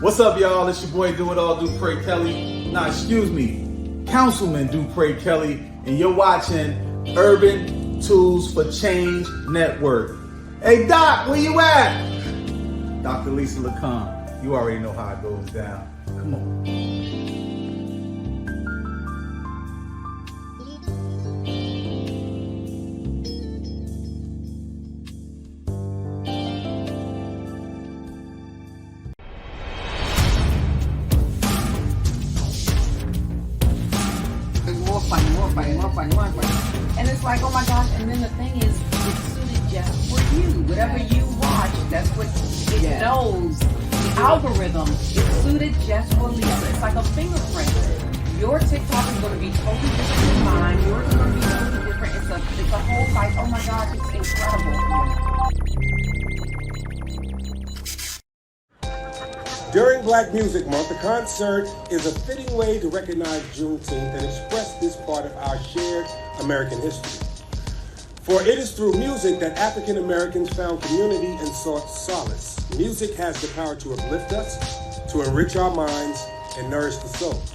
What's up, y'all? It's your boy Do It All, Dupre Kelly. Councilman Dupre Kelly, and you're watching Urban Tools for Change Network. Hey, Doc, where you at? Dr. Lisa LeCon. You already know how it goes down. Come on. More fun. And it's like, oh my gosh, and then the thing is, it's suited just for you. Whatever you watch, that's what it knows. The algorithm is suited just for Lisa. It's like a fingerprint. Your TikTok is going to be totally different than mine. Yours is going to be totally different. It's a whole like, oh my gosh, it's incredible. During Black Music Month, the concert is a fitting way to recognize Juneteenth and express this part of our shared American history. For it is through music that African Americans found community and sought solace. Music has the power to uplift us, to enrich our minds, and nourish the souls.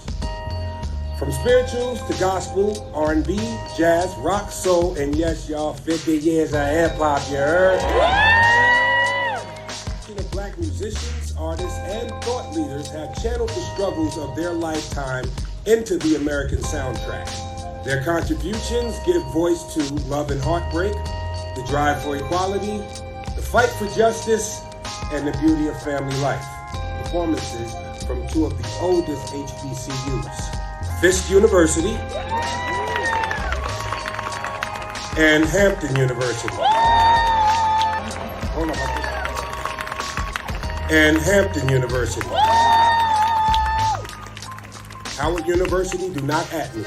From spirituals to gospel, R&B, jazz, rock, soul, and yes, y'all, 50 years of hip-hop, you heard? Black musicians, artists, and thought leaders have channeled the struggles of their lifetime into the American soundtrack. Their contributions give voice to love and heartbreak, the drive for equality, the fight for justice, and the beauty of family life. Performances from two of the oldest HBCUs, Fisk University and Hampton University. Hold on. And Hampton University. Howard University, do not at me.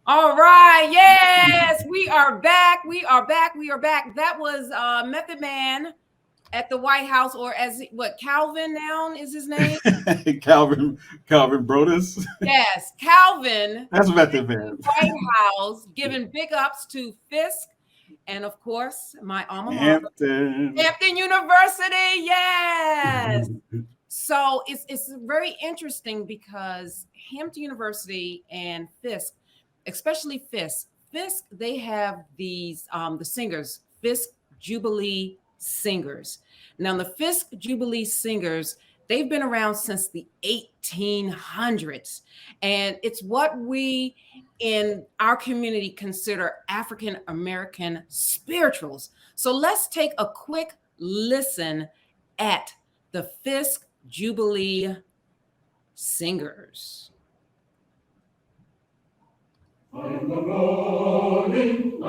All right, yes, we are back. That was Method Man at the White House, or as Calvin now is his name? Calvin Brodus. Yes, Calvin. That's Method Man. White House giving big ups to Fisk, and of course my alma mater, Hampton University. Yes. So it's very interesting because Hampton University and Fisk, especially Fisk, they have these the singers, Fisk Jubilee Singers. Now the Fisk Jubilee Singers, they've been around since the 1800s, and it's what we in our community consider African American spirituals. So let's take a quick listen at the Fisk Jubilee Singers. I'm a rolling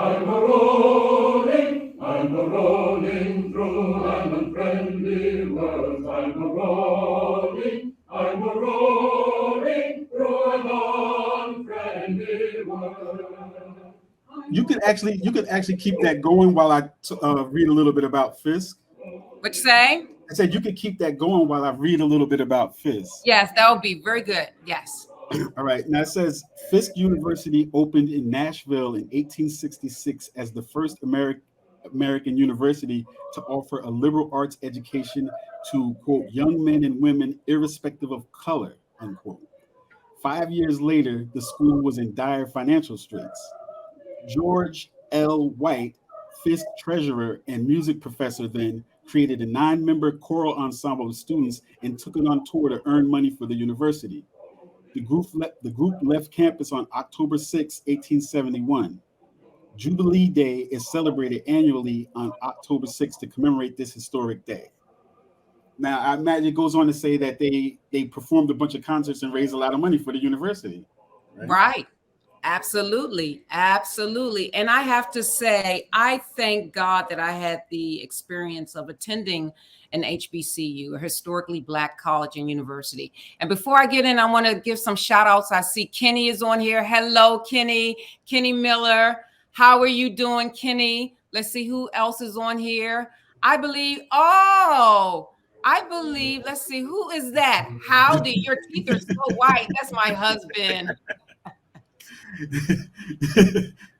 through an unfriendly world. I'm a rolling through an unfriendly world. You could actually keep that going while I read a little bit about Fisk. What you say? I said you could keep that going while I read a little bit about Fisk. Yes, that would be very good. Yes. All right. Now it says Fisk University opened in Nashville in 1866 as the first American university to offer a liberal arts education to, quote, young men and women irrespective of color, unquote. 5 years later, the school was in dire financial straits. George L. White, Fisk treasurer and music professor then, created a 9-member choral ensemble of students and took it on tour to earn money for the university. The group left campus on October 6, 1871. Jubilee Day is celebrated annually on October 6 to commemorate this historic day. Now, I imagine it goes on to say that they performed a bunch of concerts and raised a lot of money for the university. Right. Absolutely. Absolutely. And I have to say, I thank God that I had the experience of attending an HBCU, a historically Black college and university. And before I get in, I want to give some shout outs. I see Kenny is on here. Hello, Kenny. Kenny Miller. How are you doing, Kenny? Let's see who else is on here. Let's see, who is that? Howdy, your teeth are so white. That's my husband.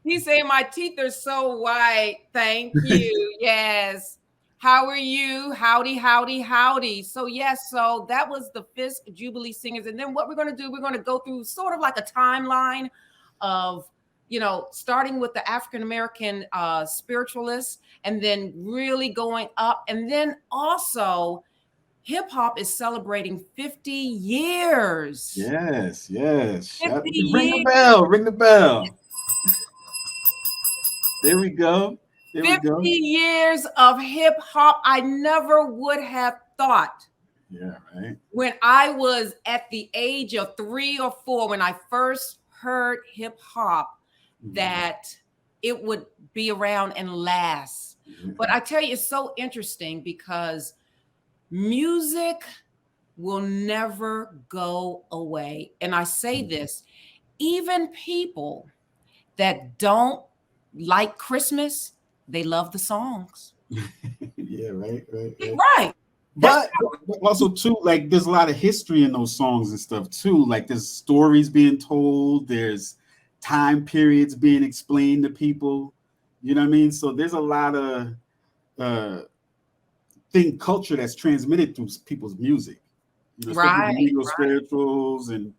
He's saying my teeth are so white. Thank you. Yes. How are you? Howdy, howdy, howdy. So yes, so that was the Fisk Jubilee Singers. And then what we're going to do, we're going to go through sort of like a timeline of, starting with the African-American spiritualists and then really going up. And then also hip hop is celebrating 50 years. Yes. 50 Ring the bell. There we go. 50 years of hip hop. I never would have thought. Yeah, right. When I was at the age of 3 or 4, when I first heard hip hop, that it would be around and last. But I tell you, it's so interesting because music will never go away. And I say this, even people that don't like Christmas, they love the songs. Yeah, right. Right. But also too, like there's a lot of history in those songs and stuff too. Like there's stories being told, there's time periods being explained to people. You know what I mean? So there's a lot of culture that's transmitted through people's music. Right. Spirituals, and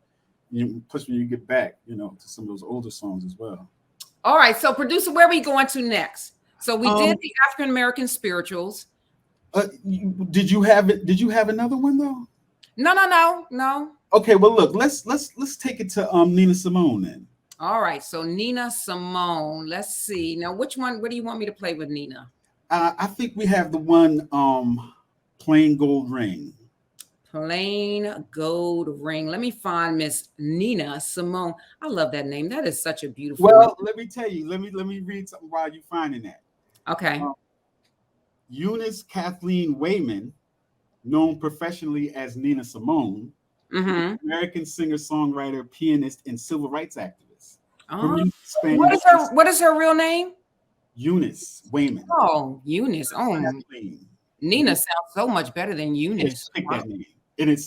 plus when you get back, to some of those older songs as well. All right. So producer, where are we going to next? So we did the African American spirituals. Did you have it? Did you have another one though? No. Okay, well look, let's take it to Nina Simone then. All right, so Nina Simone. Let's see. Now, which one? What do you want me to play with Nina? I think we have the one Plain Gold Ring. Plain Gold Ring. Let me find Miss Nina Simone. I love that name. That is such a beautiful name. Let me tell you. Let me read something while you're finding that. Okay. Eunice Kathleen Wayman, known professionally as Nina Simone, American singer, songwriter, pianist, and civil rights activist. What is her real name? Eunice Wayman. Oh, Eunice. Oh, Kathleen. Nina sounds so much better than Eunice. Pick that name. And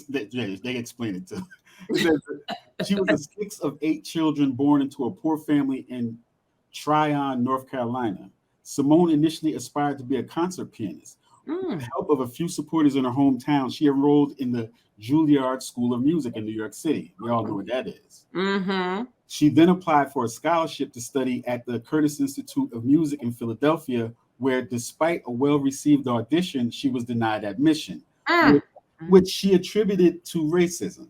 they explain it too. It says she was the 6th of 8 children born into a poor family in Tryon, North Carolina. Simone initially aspired to be a concert pianist. With the help of a few supporters in her hometown, she enrolled in the Juilliard School of Music in New York City. We all know what that is. She then applied for a scholarship to study at the Curtis Institute of Music in Philadelphia, where despite a well-received audition, she was denied admission, which she attributed to racism.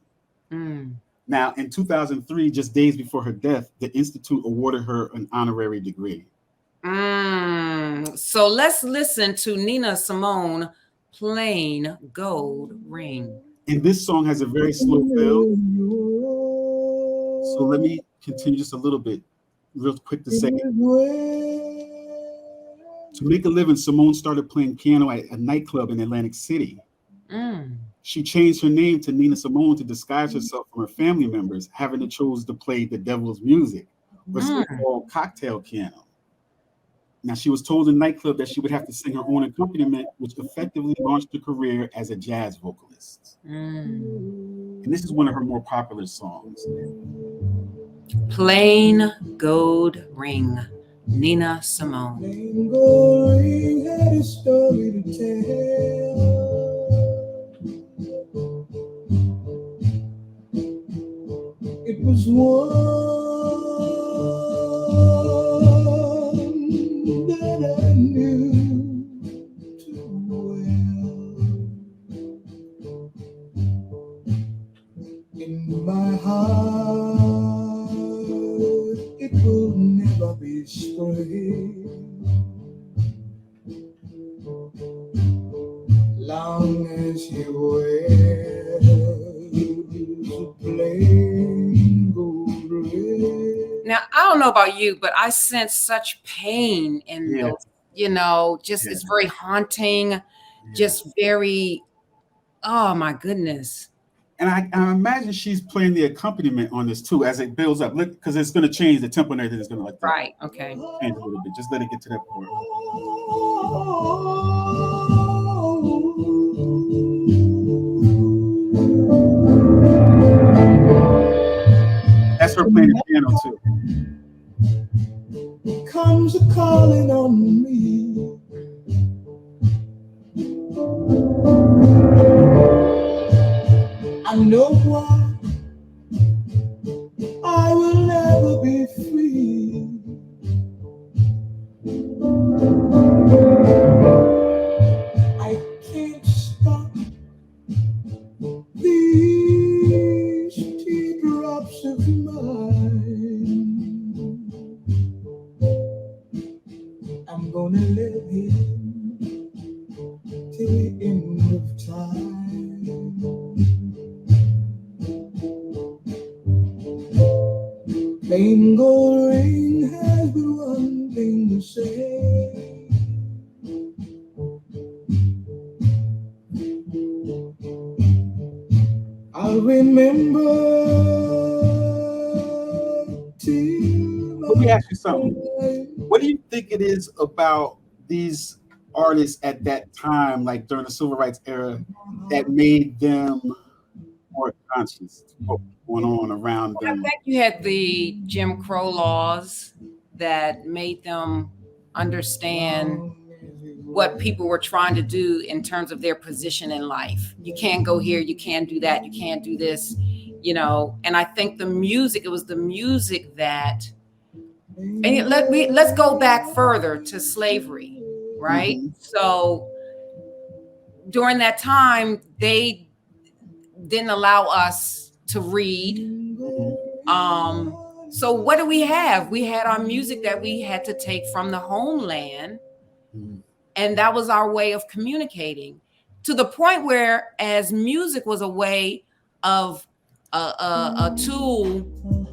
Now, in 2003, just days before her death, the Institute awarded her an honorary degree. So let's listen to Nina Simone, Plain Gold Ring. And this song has a very slow build. So let me continue just a little bit, real quick to say. To make a living, Simone started playing piano at a nightclub in Atlantic City. She changed her name to Nina Simone to disguise herself from her family members, having chose to play the devil's music, or so-called cocktail piano. Now, she was told in the nightclub that she would have to sing her own accompaniment, which effectively launched her career as a jazz vocalist. And this is one of her more popular songs. Plain Gold Ring, Nina Simone. Plain gold ring had a story to tell. It was one that I knew too well. In my heart, it will never be straight. Long as he wears a plain gold ring. Now, don't know about you, but I sense such pain in those, just it's very haunting, just very, oh my goodness. And I imagine she's playing the accompaniment on this too as it builds up. Look, because it's going to change the tempo and everything is going to like that. Right. Okay. Change a little bit. Just let it get to that part. That's her playing the piano too. Comes a calling on me. I know why I will never be free. I can't stop these teardrops of mine. I'm gonna live here till the end of time. Plain gold ring has but one thing to say. I'll remember till. Let me ask you something. What do you think it is about these artists at that time, like during the civil rights era, that made them more conscious of what was going on around them? I think you had the Jim Crow laws that made them understand what people were trying to do in terms of their position in life. You can't go here, you can't do that, you can't do this, and I think it was the music that, and let's go back further to slavery, right? Mm-hmm. So during that time, they didn't allow us to read. Mm-hmm. So what do we have? We had our music that we had to take from the homeland. Mm-hmm. And that was our way of communicating, to the point where as music was a way of a tool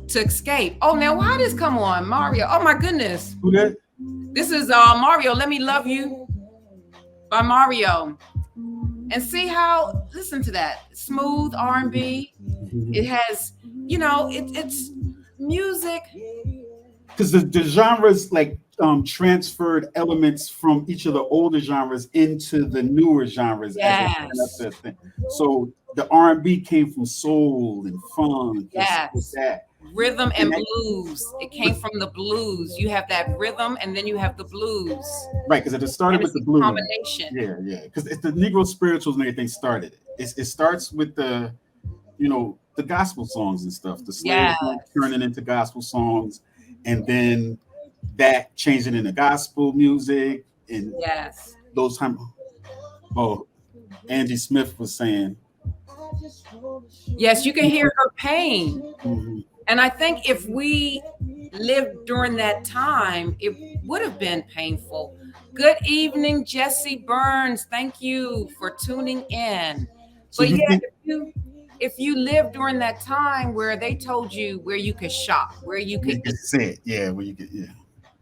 to escape. Oh, now why this come on, Mario? Oh my goodness. Who that? This is Mario, Let Me Love You by Mario. And see how, listen to that, smooth R&B. It has, it's music. Because the genres like transferred elements from each of the older genres into the newer genres. Yes. So the R&B came from soul and funk. Yes. That. Rhythm and blues. It came from the blues. You have that rhythm and then you have the blues. Right, because it started with the blues. Combination. Yeah. Because the Negro spirituals and everything started. It starts with the gospel songs and stuff. The slave turning into gospel songs, and then that changing into gospel music and those times. Oh, Angie Smith was saying. Yes, you can hear her pain. Mm-hmm. And I think if we lived during that time, it would have been painful. Good evening, Jesse Burns. Thank you for tuning in. So but if you lived during that time where they told you where you could shop, where you could sit,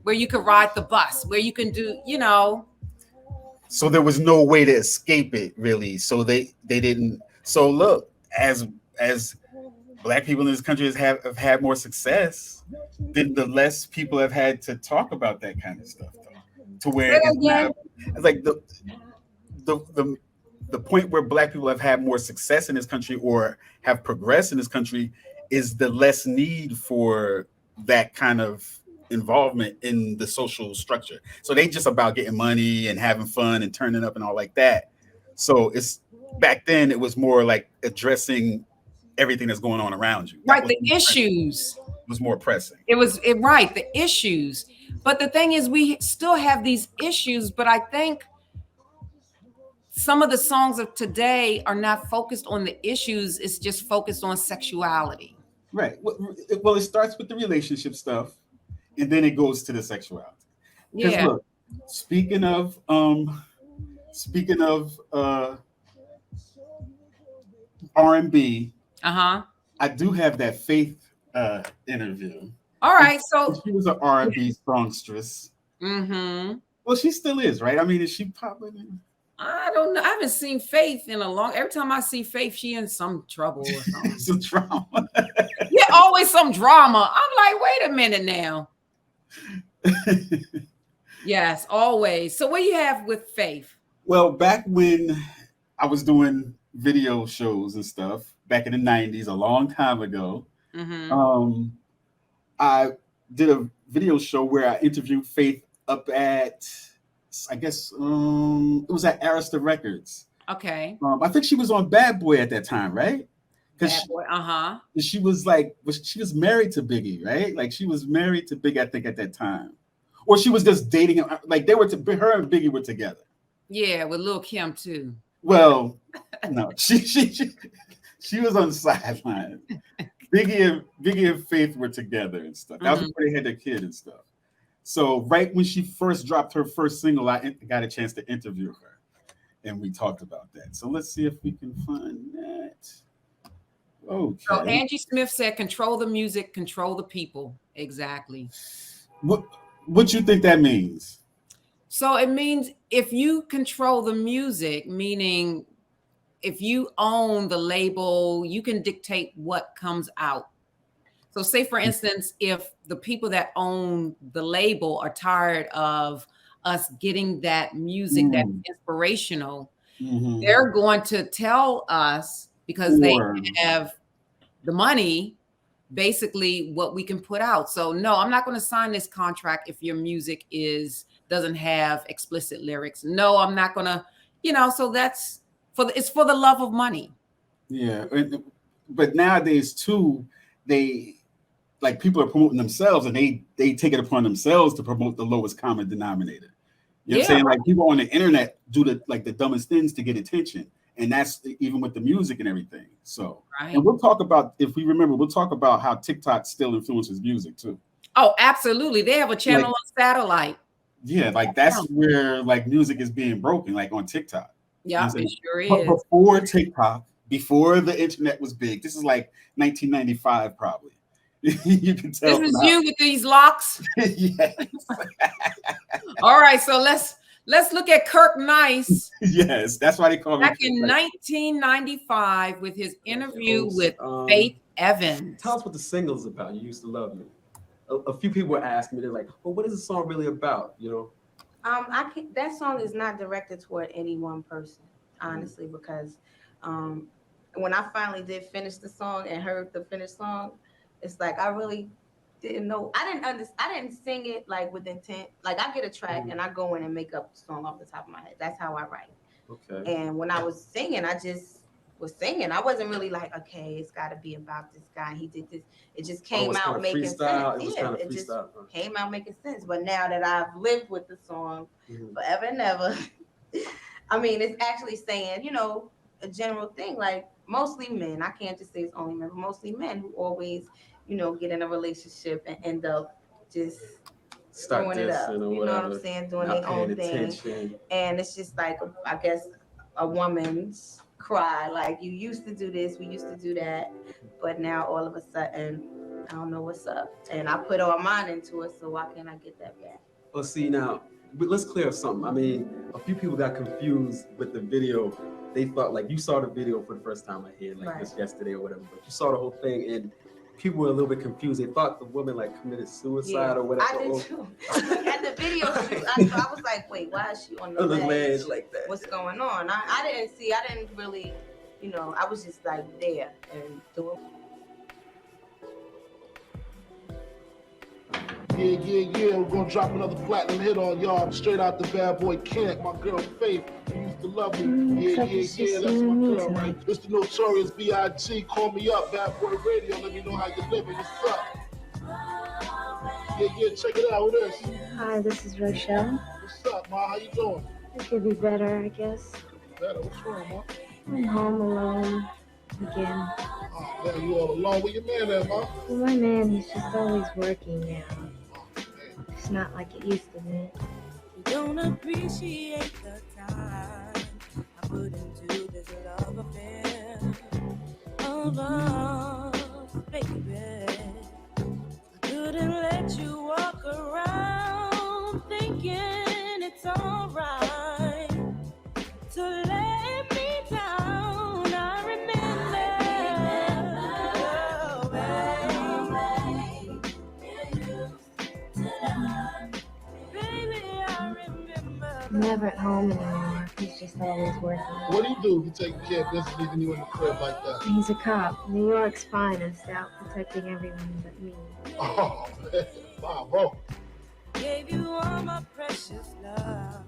where you could ride the bus, where you can do, So there was no way to escape it, really. So they didn't. So look, as Black people in this country have had more success, then the less people have had to talk about that kind of stuff, though. To where it's like the point where Black people have had more success in this country or have progressed in this country is the less need for that kind of involvement in the social structure. So they just about getting money and having fun and turning up and all like that. So it's back then it was more like addressing everything that's going on around you. Right, the issues was more pressing. The issues. But the thing is, we still have these issues, but I think some of the songs of today are not focused on the issues. It's just focused on sexuality. Right. Well, it starts with the relationship stuff, and then it goes to the sexuality. Because look, speaking of R&B, I do have that Faith interview. All right. So she was an R&B songstress. mm-hmm. Well, she still is, right? I mean, is she probably? I don't know. I haven't seen Faith in a long. Every time I see Faith, she in some trouble or something. Some drama. Yeah, always some drama. I'm like, wait a minute now. Yes, always. So what do you have with Faith? Well, back when I was doing video shows and stuff back in the 90s, a long time ago, Mm-hmm. I did a video show where I interviewed Faith up at, I guess, it was at Arista Records. Okay. I think she was on Bad Boy at that time, right? Bad Boy. She was like, she was married to Biggie, right? Like she was married to Biggie, I think, at that time, or she was just dating him. Like her and Biggie were together. Yeah, with Lil Kim too. Well, no, she was on the sideline. Biggie and Faith were together and stuff. That was before they had their kid and stuff. So right when she first dropped her first single, I got a chance to interview her, and we talked about that. So let's see if we can find that. Okay. So Angie Smith said, "Control the music, control the people." Exactly. What you think that means? So it means if you control the music, meaning if you own the label, you can dictate what comes out. So say, for instance, if the people that own the label are tired of us getting that music that's inspirational, they're going to tell us, because they have the money, basically what we can put out. So no, I'm not going to sign this contract if your music doesn't have explicit lyrics. No, I'm not going to, so that's it's for the love of money. Yeah. But nowadays too, people are promoting themselves, and they take it upon themselves to promote the lowest common denominator. You know what I'm saying? Like people on the internet do the dumbest things to get attention. And that's even with the music and everything. So, and we'll talk about, if we remember, we'll talk about how TikTok still influences music too. Oh, absolutely. They have a channel on satellite. Yeah, that's where music is being broken, like on TikTok. Yeah, it sure is. But before TikTok, before the internet was big, this is like 1995 probably. You can tell. This is you with these locks. Yes. All right, so let's look at Kirk Nice. Yes, that's why they call back in 1995 with his interview with Faith Evans. Tell us what the single's about. You Used to Love Me. A few people were asking me, they're like, well, what is the song really about? That song is not directed toward any one person, honestly, because when I finally did finish the song and heard the finished song, it's like I really didn't know. I didn't sing it with intent. Like I get a track and I go in and make up the song off the top of my head. That's how I write. Okay. And when I was singing, I just was singing. I wasn't really like, okay, it's got to be about this guy. He did this. It just came out making sense. It just came out making sense. But now that I've lived with the song forever and ever, I mean, it's actually saying, a general thing, like mostly men. I can't just say it's only men, but mostly men who always, get in a relationship and end up just screwing it up. You know what I'm saying? Doing their own thing. And it's just like, I guess, a woman's cry, like, you used to do this, we used to do that, but now all of a sudden I don't know what's up, and I put all mine into it, so why can't I get that back? Well, see, now let's clear up something. I mean, a few people got confused with the video. They thought, you saw the video for the first time, I hear, just yesterday or whatever, but you saw the whole thing, and people were a little bit confused. They thought the woman committed suicide or whatever. I did too. At the video shoot, I was like, wait, why is she on the ledge like that? What's going on? I didn't really, I was just there and doing. Yeah, we're gonna drop another platinum hit on y'all. Straight out the Bad Boy Camp. My girl Faith, you used to love me. Yeah, that's my girl, right? It's the Notorious B.I.G. Call me up, Bad Boy Radio. Let me know how you're living. What's up? Yeah, check it out. Who this? Hi, this is Rochelle. What's up, Ma? How you doing? I could be better, I guess. Better? What's wrong, Ma? I'm home alone again. Oh, man, you all alone? Where your man at, Ma? Well, my man, he's just always working now. It's not like it used to be. Don't appreciate the time I put into this love affair of us, baby. I couldn't let you walk around thinking it's alright to let me down. I remember, baby, I remember. I'm never at home anymore. He's just always working. What do you do if you take care of business leaving you in the crib like that? He's a cop. New York's finest, out protecting everyone but me. Oh, man. Bravo. Gave you all my precious love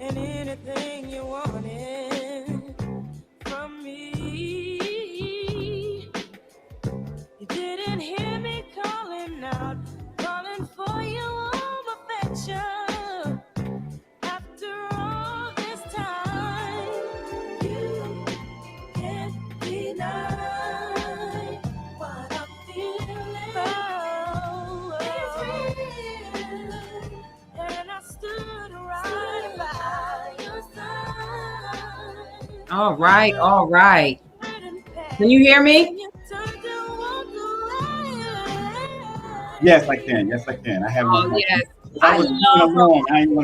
and anything you wanted from me. You didn't hear me calling out, calling for your warm affection. After all this time, you can't deny what I'm feeling. Oh, it's real. And I stood right by your side. All right, all right. Can you hear me? Yes, I can. Yes, I can. I have. Oh yes, I I was love her. along. I didn't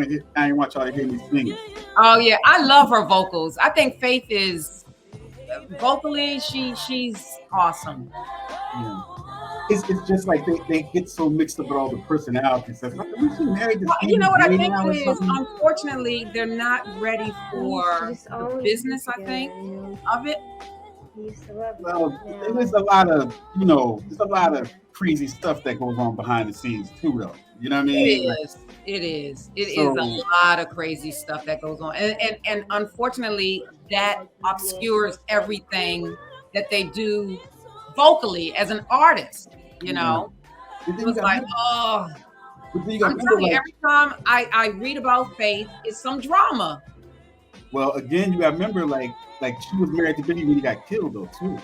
want y'all to hear me sing. Oh yeah, I love her vocals. I think Faith is vocally, she's awesome. Yeah. It's just like they get so mixed up with all the personality stuff. Like, was she married to Well, Stevie you know what I Ray think now or it is? something? Unfortunately, they're not ready for Just the always business, I together, think, you know? of it. He used to love me. Well, Now, there's a lot of, there's a lot of crazy stuff that goes on behind the scenes too, though. You know what I mean? It is. It is. It is So- a lot of crazy stuff that goes on, and unfortunately, that obscures everything that they do vocally as an artist. You know, But then it you was got like, remember- oh, but then you got I'm remember, telling you, like, every time I read about Faith, it's some drama. well, again, you got to remember, like she was married to Biggie when he got killed, though, too.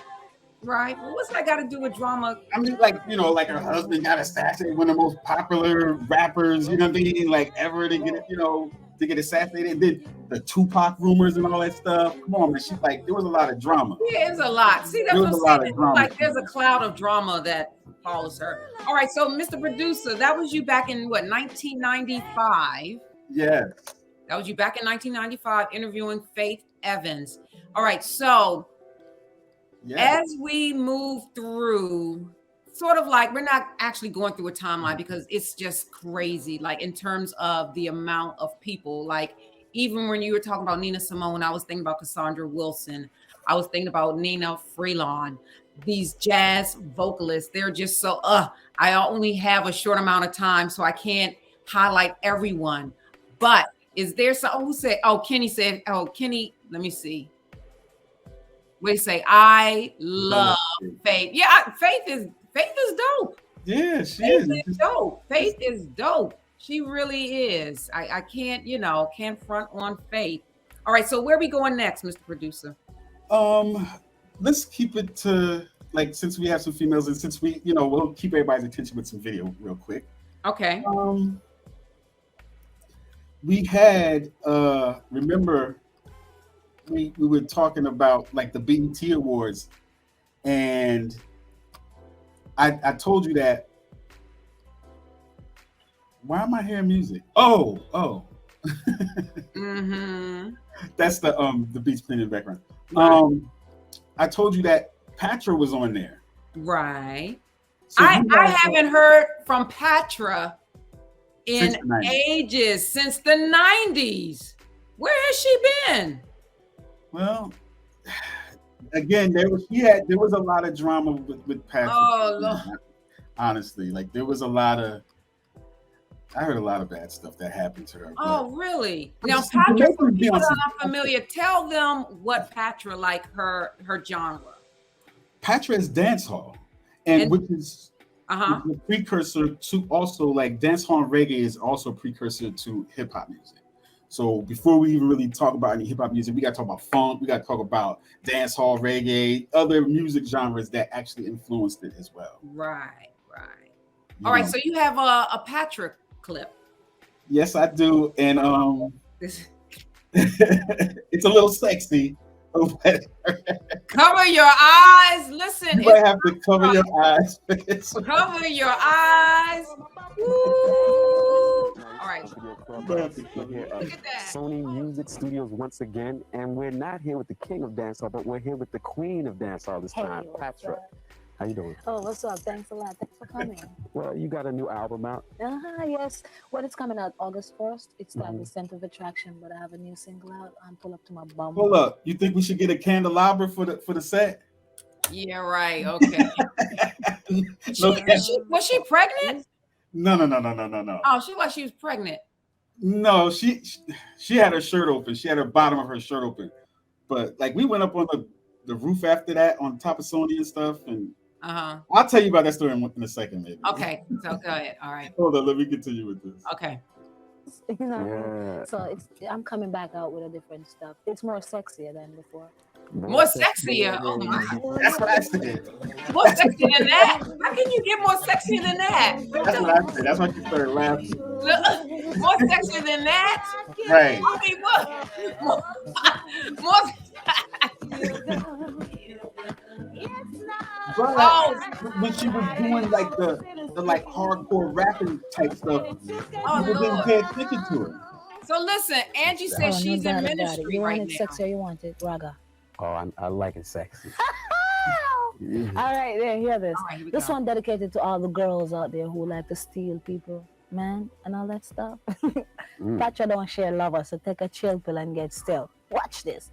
Right. Well, what's that got to do with drama? I mean, like, like her husband got assassinated, one of the most popular rappers, you know what I mean, like ever to get, to get assassinated. And then the Tupac rumors and all that stuff. Come on, man. She there was a lot of drama. Yeah, it's a lot. See, that's There what was I'm a lot saying. of drama. Like there's a cloud of drama that follows her. All right, so Mr. Producer, that was you back in what, 1995? Yes. That was you back in 1995 interviewing Faith Evans. All right, so as we move through, sort of like we're not actually going through a timeline because it's just crazy, like in terms of the amount of people. Like even when you were talking about Nina Simone, I was thinking about Cassandra Wilson. I was thinking about Nina Freelon. These jazz vocalists, they're just so I only have a short amount of time, so I can't highlight everyone. But is there someone who said, Kenny, let me see. What do you say? I love Faith. Yeah, Faith is dope. Yeah, she Faith is. is dope. Faith is dope. She really is. I can't, can't front on Faith. All right, so where are we going next, Mr. Producer? Let's keep it to since we have some females and since we, we'll keep everybody's attention with some video real quick. Okay. We had remember we were talking about the BET Awards, and I told you that. Why am I hearing music? Oh. Mm-hmm. That's the beats playing in the background. I told you that Patra was on there. Right. So I haven't heard from Patra in Since the 90s. ages, since the 90s. Where has she been? Well, again, there was a lot of drama with Patra. Oh, Lord. Honestly, there was a lot of. I heard a lot of bad stuff that happened to her. Oh, really? Now, Just- Patra, for be people on that some- are unfamiliar, tell them what Patra, her genre. Patra is dance hall, and which is the precursor to also dance hall and reggae is also a precursor to hip hop music. So before we even really talk about any hip hop music, we got to talk about funk. We got to talk about dance hall, reggae, other music genres that actually influenced it as well. Right. All right, so you have a Patra clip. Yes, I do, and it's a little sexy, Cover your eyes. Listen, You might have to cover your eyes. Cover your eyes. Woo. All right. We're here at Sony Music Studios once again, and we're not here with the king of dancehall, but we're here with the queen of dancehall this time, Patra. How you doing? Oh, what's up? Thanks a lot. Thanks for coming. Well, you got a new album out. Yes. Well, it's coming out August 1st. It's the Center of Attraction, but I have a new single out. I'm pull up to my bum. Hold up. You think we should get a candelabra for the set? Yeah, right. Okay. Was she pregnant? No. Oh, she was pregnant. No, she had her shirt open. She had her bottom of her shirt open. But like we went up on the roof after that on top of Sony and stuff, and I'll tell you about that story in a second, maybe. Okay, so go ahead. All right. Hold on, let me continue with this. Okay. So I'm coming back out with a different stuff. It's more sexier than before. More sexier? Oh my. That's what I said. More sexy than that? How can you get more sexy than that? That's what I said. That's why you started laughing. More sexy than that? Right. I mean, what? When she was doing like the like hardcore rapping type stuff, people didn't pay attention to her. So listen, Angie says she's in ministry You right want it now. sexy or you want it raga? Oh, I like it sexy. All right, there, hear this. All right, This one dedicated to all the girls out there who like to steal people, man, and all that stuff. Patra don't share lovers, so take a chill pill and get still. Watch this.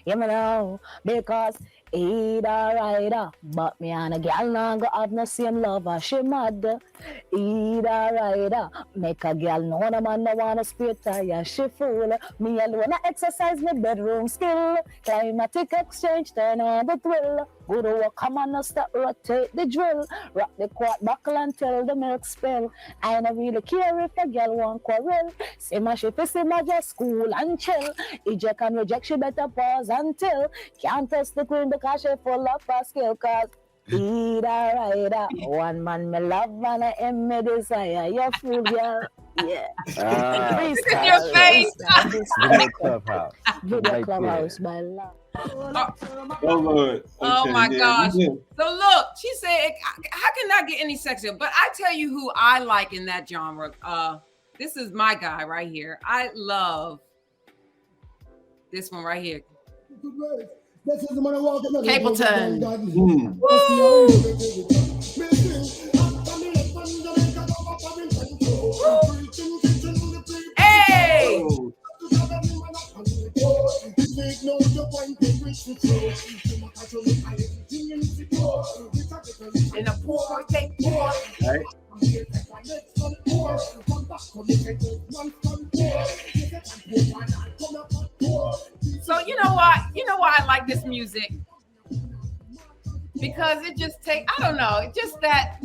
You know, because he da rider, but me and a girl now go have no same lover. She mad. He da rider, make a girl know the man no wanna spare tire. She fool. Me alone I exercise my bedroom skill. Climatic exchange, turn on the thrill. Go to work, come on, no stop, rotate the drill. Rock the quart buckle until the milk spill. I don't really care if a girl want quarrel. Say my ship is my just cool and chill. Eject and reject, she better pause until. Can't test the queen because she full of her skill. Cause he da rider, one man me love and I am me desire. You fool girl, yeah. Look at your face. Video Clubhouse. Video Clubhouse, my love. Oh Lord. Oh Okay, my yeah, gosh. yeah. So look, she said, how can I get any sexier? But I tell you who I like in that genre. This is my guy right here. I love this one right here. Capleton. Hey! In the poor, take poor. Right. So you know what? You know why I like this music? Because it just I don't know, just that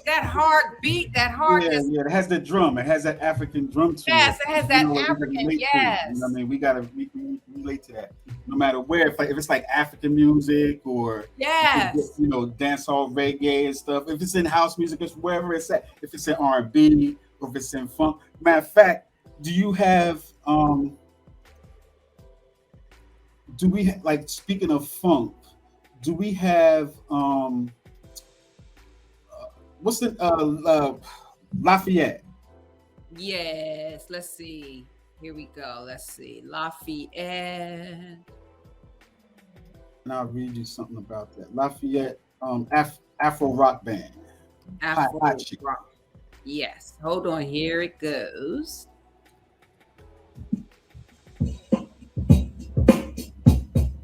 hard beat, that hard. Yeah, it has the drum. It has that African drum to Yes, it has that we can African. relate to. Yes. You know what I mean, we can relate to that. No matter where, if it's like African music or yes, you know, dancehall, reggae and stuff. If it's in house music, it's wherever it's at. If it's in R&B or if it's in funk. Matter of fact, do you have do we like, speaking of funk? Do we have what's the Lafayette? yes. Let's see. Here we go. Let's see. Lafayette. And I'll read you something about that. Lafayette, Afro rock band. Afro Hot chick. rock. Yes. Hold on. Here it goes.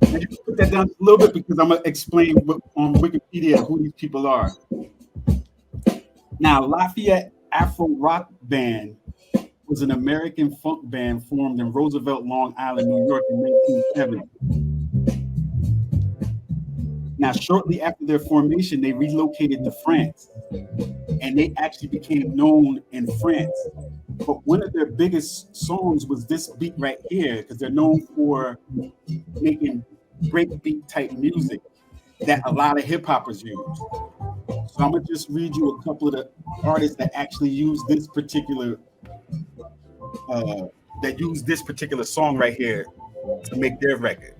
And you can put that down a little bit because I'm gonna explain on Wikipedia who these people are. Now, Lafayette Afro Rock Band was an American funk band formed in Roosevelt, Long Island, New York in 1970. Now, shortly after their formation, they relocated to France, and they actually became known in France. But one of their biggest songs was this beat right here, because they're known for making breakbeat type music that a lot of hip hoppers use. So I'm gonna just read you a couple of the artists that actually use this particular song right here to make their record.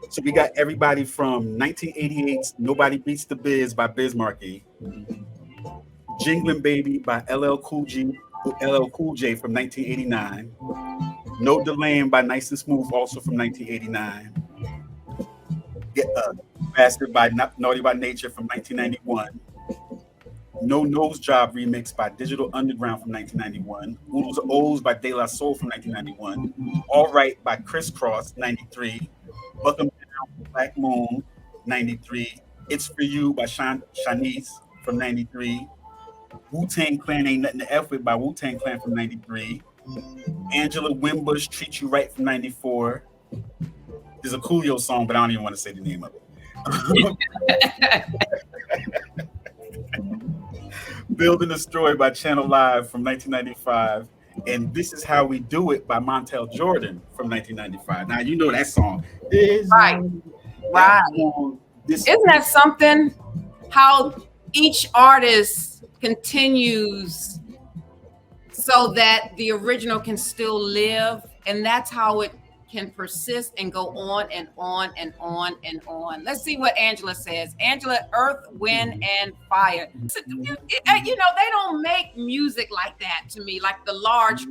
So we got everybody from 1988's Nobody Beats the Biz by Biz Markie, Jinglin' Baby by LL Cool J from 1989, No Delaying by Nice and Smooth also from 1989, Bastard by Naughty by Nature from 1991, No Nose Job remix by Digital Underground from 1991, Oodles of O's by De La Soul from 1991, All Right by Criss Cross 93, Buck 'em Down Black Moon 93, It's For You by Shanice from 93, Wu-Tang Clan Ain't Nothing to F With by Wu-Tang Clan from 93, Angela Wimbush Treat You Right from 94. There's a Coolio song, but I don't even want to say the name of it. Build and Destroy by Channel Live from 1995, and This Is How We Do It by Montel Jordan from 1995. Now you know that song. Right. Isn't that something? How each artist continues so that the original can still live, and that's how it can persist and go on and on and on and on. Let's see what Angela says. Angela, Earth, Wind, and Fire. You know, they don't make music like that to me, like the large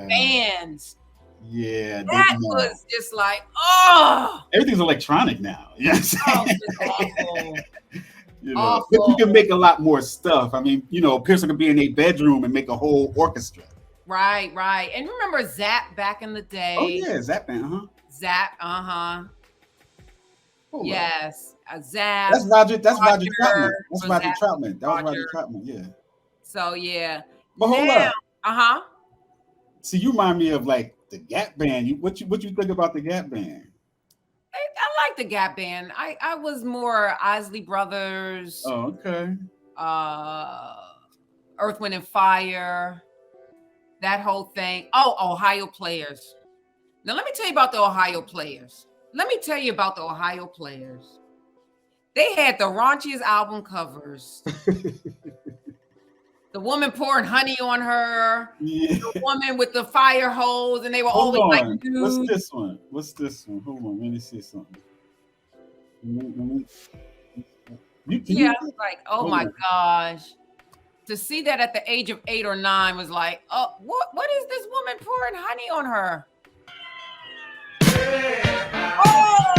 bands. Yeah, that was just like, oh, everything's electronic now. Yes. Oh, it's awful. You know, but you can make a lot more stuff. I mean, you know, a person could be in a bedroom and make a whole orchestra. Right, right. And remember Zap back in the day? Oh yeah, Zap band, Zap, yes, Zap. That's Roger Troutman. That's Roger Troutman. That was Roger Troutman, yeah. So yeah. But hold up. See, you remind me of like the Gap Band. What you think about the Gap Band? I like the Gap Band. I was more Isley Brothers. Oh, okay. Earth, Wind, and Fire. That whole thing. Oh, Ohio Players. Now let me tell you about the Ohio Players. They had the raunchiest album covers. The woman pouring honey on her. Yeah. The woman with the fire hose, and they were always like, dude. What's this one? Hold on, let me see something. I was like, oh my gosh. To see that at the age of 8 or 9 was like, oh, what is this woman pouring honey on her? Oh!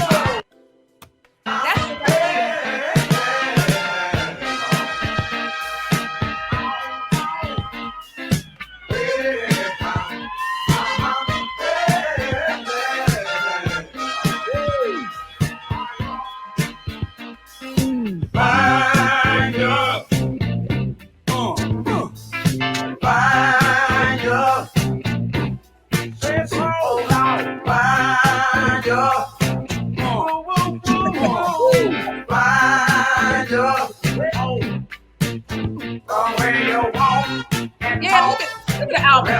Yeah, look at the album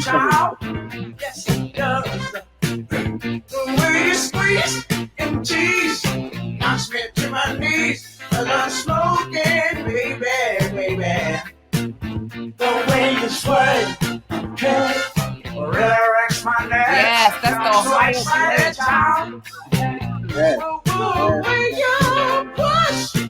cover. Yes, he does. The way you squeeze and tease knocks me to my knees. I'm smoking, baby. The way you sweat, really wrecks my neck. Yes, that's the Ohio Players. The way you push.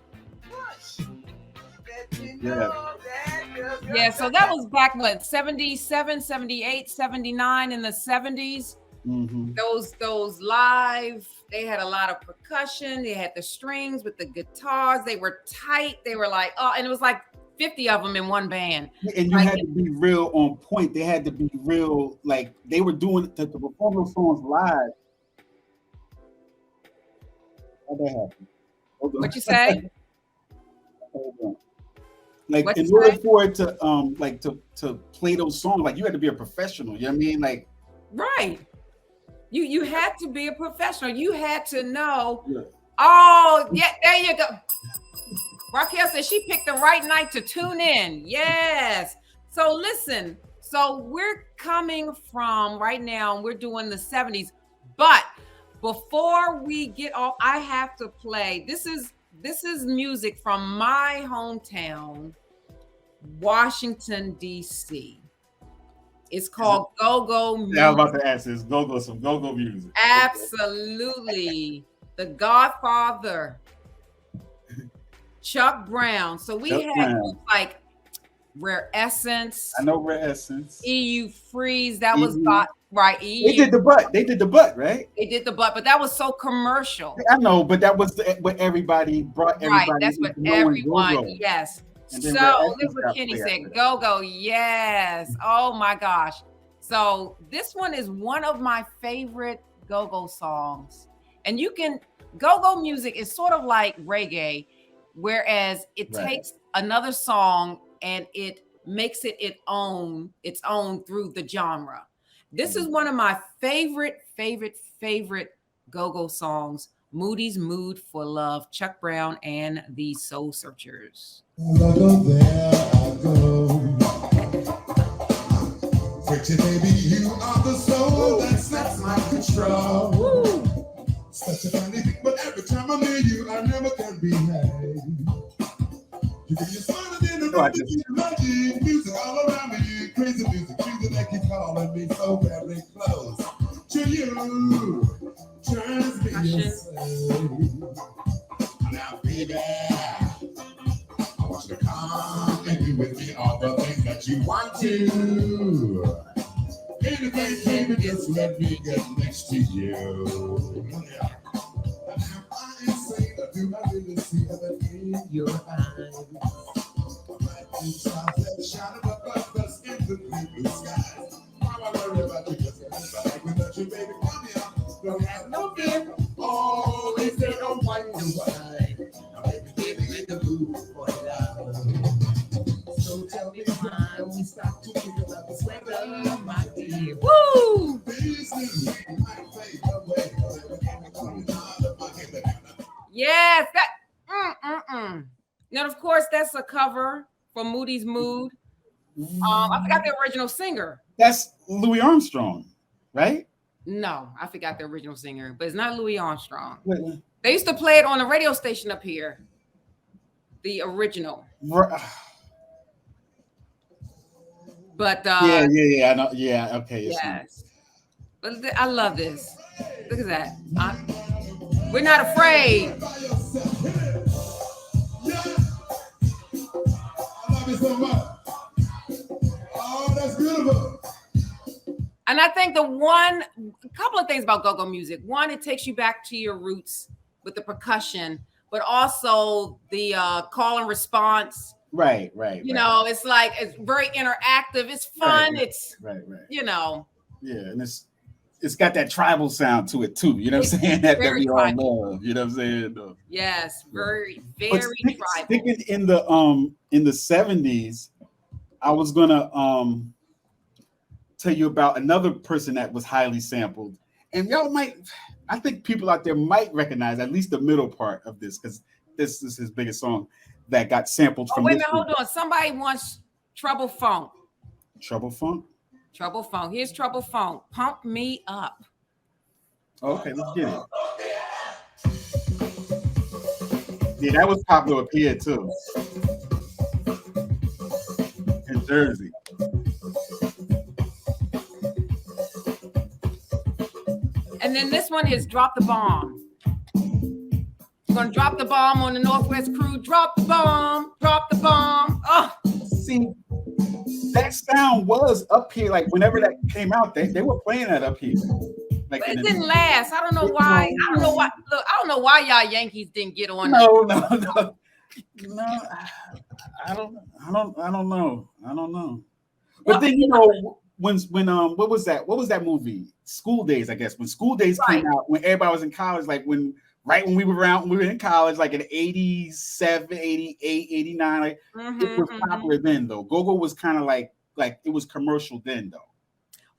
Yeah, so that was back when 77, 78, 79 in the 70s. Mm-hmm. Those live, they had a lot of percussion. They had the strings with the guitars. They were tight. They were like, oh, and it was like 50 of them in one band. And you had to be real on point. They had to be real, like they were doing to perform those songs live. How'd that happen? What you say? Hold on. Like in order for it to to play those songs, like you had to be a professional. You know what I mean? Like right. You had to be a professional. You had to know. Yeah. Oh, yeah, there you go. Raquel said she picked the right night to tune in. Yes. So listen. So we're coming from right now. We're doing the 70s, but before we get off, I have to play. This is music from my hometown, Washington, D.C. It's called go-go music. Yeah, I was about to ask this. Some go-go music. Absolutely. The Godfather, Chuck Brown. So we had groups like Rare Essence. I know Rare Essence. EU Freeze. That was got right. EU. They did the butt. They did the butt, right? They did the butt, but that was so commercial. I know, but that was what everybody brought. Everybody right. That's what everyone. Go-go. Yes. And so this is what Kenny said. Go-go. Yes. Oh my gosh. So this one is one of my favorite go-go songs. And you can go-go music is sort of like reggae, whereas it takes another song and it makes it its own through the genre. This is one of my favorite go-go songs, Moody's Mood for Love, Chuck Brown and the Soul Searchers. I go there, I go. Pretty baby, you are the soul that sets my control. Woo. Such a funny thing, but every time I'm near you, I never can behave. You can be smarter than a magic, music all around me, crazy music that keep calling me so very close to you. Turns me insane. Now, baby, I want you to come and do with me all the things that you want to. Anything, baby, just let me get next to you. Yeah. I ain't saying I do, I really see everything in your eyes. Stars that shine above us in the blue skies. Why I worry about you just back without you, baby? Come here, don't have no fear. Always there, don't wonder why. Now, baby, in the mood for love. So tell me why we stop to think about this weather, my dear. Woo! Yes, that. Now, of course, that's a cover from Moody's Mood. I forgot the original singer. That's Louis Armstrong, right? No, I forgot the original singer, but it's not Louis Armstrong. Wait. They used to play it on the radio station up here. The original. But yeah, I know. Yeah, okay. Yes. But I love this. Look at that. We're not afraid. Oh, that's beautiful. And I think a couple of things about go-go music. One, it takes you back to your roots with the percussion, but also the call and response. Right. You know, it's like it's very interactive. It's fun. Right. It's you know. Yeah, and it's got that tribal sound to it too. You know what I'm saying? That we all love. You know what I'm saying? Yes, very tribal. Sticking in the 70s, I was gonna tell you about another person that was highly sampled, and I think people out there might recognize at least the middle part of this because this is his biggest song that got sampled from. Wait a minute, hold on. Somebody wants Trouble Funk. Trouble Funk. Trouble Funk. Here's Trouble Funk. Pump Me Up. Okay, let's get it. Yeah, that was popular up here too. In Jersey. And then this one is Drop the Bomb. We're gonna drop the bomb on the Northwest crew. Drop the bomb, drop the bomb. Oh, see, that sound was up here. Like whenever that came out, they were playing that up here. Like, but it didn't last. I don't know why. I don't know why. Look, I don't know why y'all Yankees didn't get on. No. I don't know. But then when what was that? What was that movie? School Days, I guess. When School Days came out, when everybody was in college, like when we were in college, like in 87, 88, 89, like, it was popular then though. Go-go was kind of like it was commercial then though.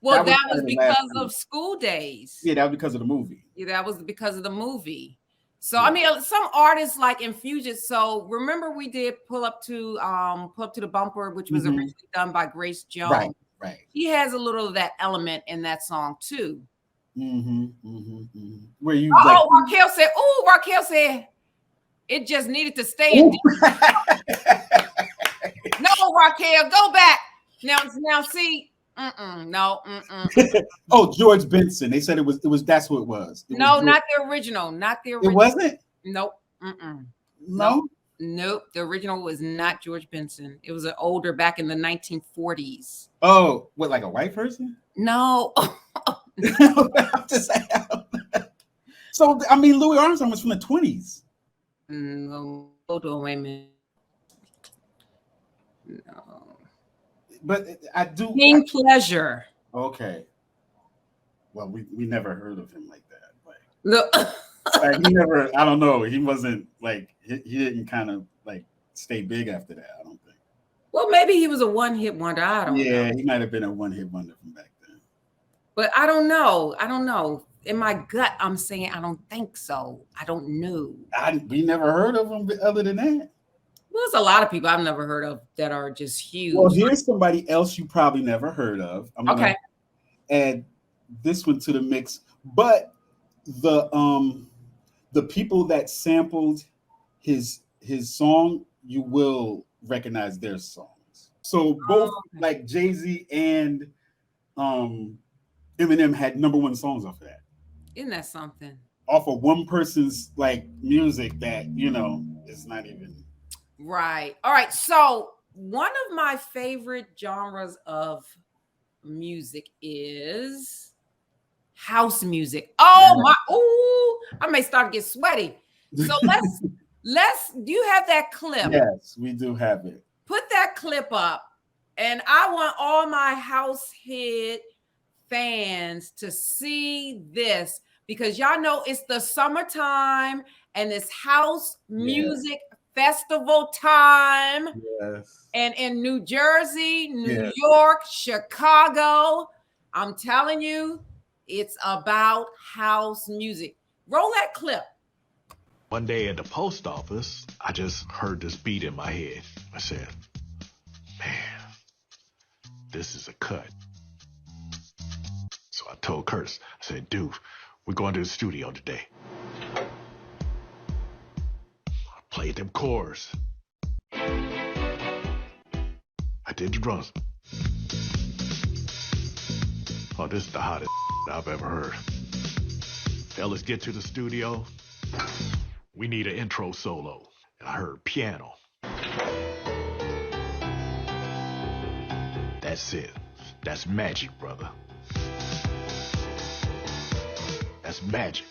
Well, that was because of School Days. Yeah, that was because of the movie. Yeah, that was because of the movie. So I mean, some artists like infuse it. So remember, we did pull up to the bumper, which was originally done by Grace Jones. Right. He has a little of that element in that song too. Where you? Raquel said it just needed to stay in. No, Raquel, go back now. See, No. Oh, George Benson. They said it was. That's who it was. No, not the original. Not the original. It wasn't. Nope. No. Nope. The original was not George Benson. It was an older, back in the 1940s. Oh, what, like a white person? No. So I mean, Louis Armstrong was from the 20s. No, hold on, wait a minute. No. But I do. King Pleasure. Okay. Well, we never heard of him like that. Look. Like he never. I don't know. He wasn't like he didn't kind of like stay big after that. I don't think. Well, maybe he was a one-hit wonder. I don't know. Yeah, he might have been a one-hit wonder from back then. But I don't know. In my gut, I'm saying I don't think so. I don't know. We never heard of him other than that. Well, there's a lot of people I've never heard of that are just huge. Well, here's somebody else you probably never heard of. I'm gonna add this one to the mix. But the people that sampled his song, you will recognize their songs. So both like Jay-Z and Eminem had #1 songs off of that. Isn't that something? Off of one person's like music that, you know, is not even right. All right. So one of my favorite genres of music is house music. Oh my! Ooh, I may start to get sweaty. So let's. Do you have that clip? Yes, we do have it. Put that clip up, and I want all my house head fans to see this, because y'all know it's the summertime and it's house music festival time. Yes. And in New Jersey, New York, Chicago, I'm telling you, it's about house music. Roll that clip. One day at the post office, I just heard this beat in my head. I said, man, this is a cut. So I told Curtis, I said, dude, we're going to the studio today. I played them chords. I did the drums. Oh, this is the hottest I've ever heard. Fellas, get to the studio. We need an intro solo. And I heard piano. That's it. That's magic, brother. That's magic.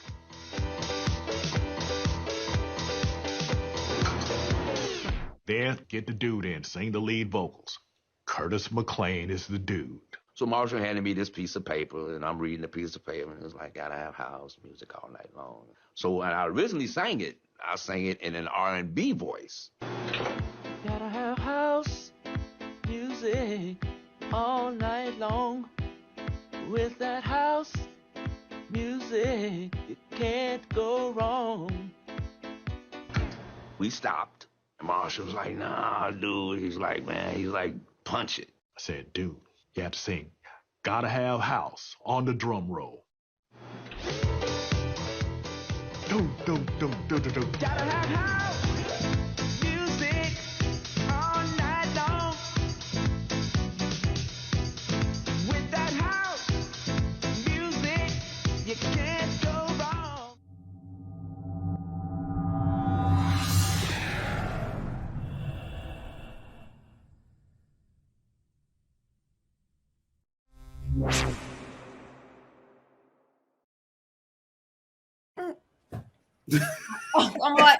Then get the dude in, sing the lead vocals. Curtis McLean is the dude. So Marshall handed me this piece of paper, and I'm reading the piece of paper, and it was like, gotta have house music all night long. So when I originally sang it, I sang it in an R&B voice. Gotta have house music all night long. With that house music, you can't go wrong. We stopped, and Marshall was like, nah, dude. He's like, punch it. I said, dude, you have to sing Gotta Have House on the drum roll. Gotta have house music all night long. With that house music, you can't go wrong. I'm like,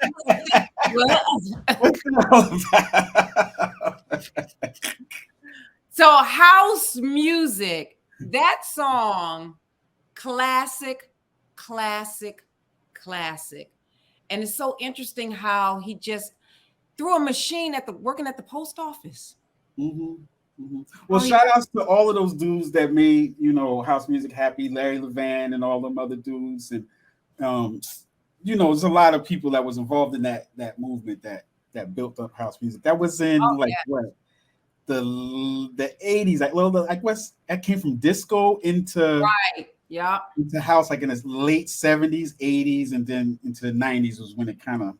so house music, that song, classic. And it's so interesting how he just threw a machine working at the post office. Well, shout outs to all of those dudes that made, you know, house music happy, Larry Levan and all them other dudes. And you know, there's a lot of people that was involved in that movement that built up house music. That was in what, the 80s. That came from disco into into house, like in the late 70s, 80s, and then into the 90s was when it kind of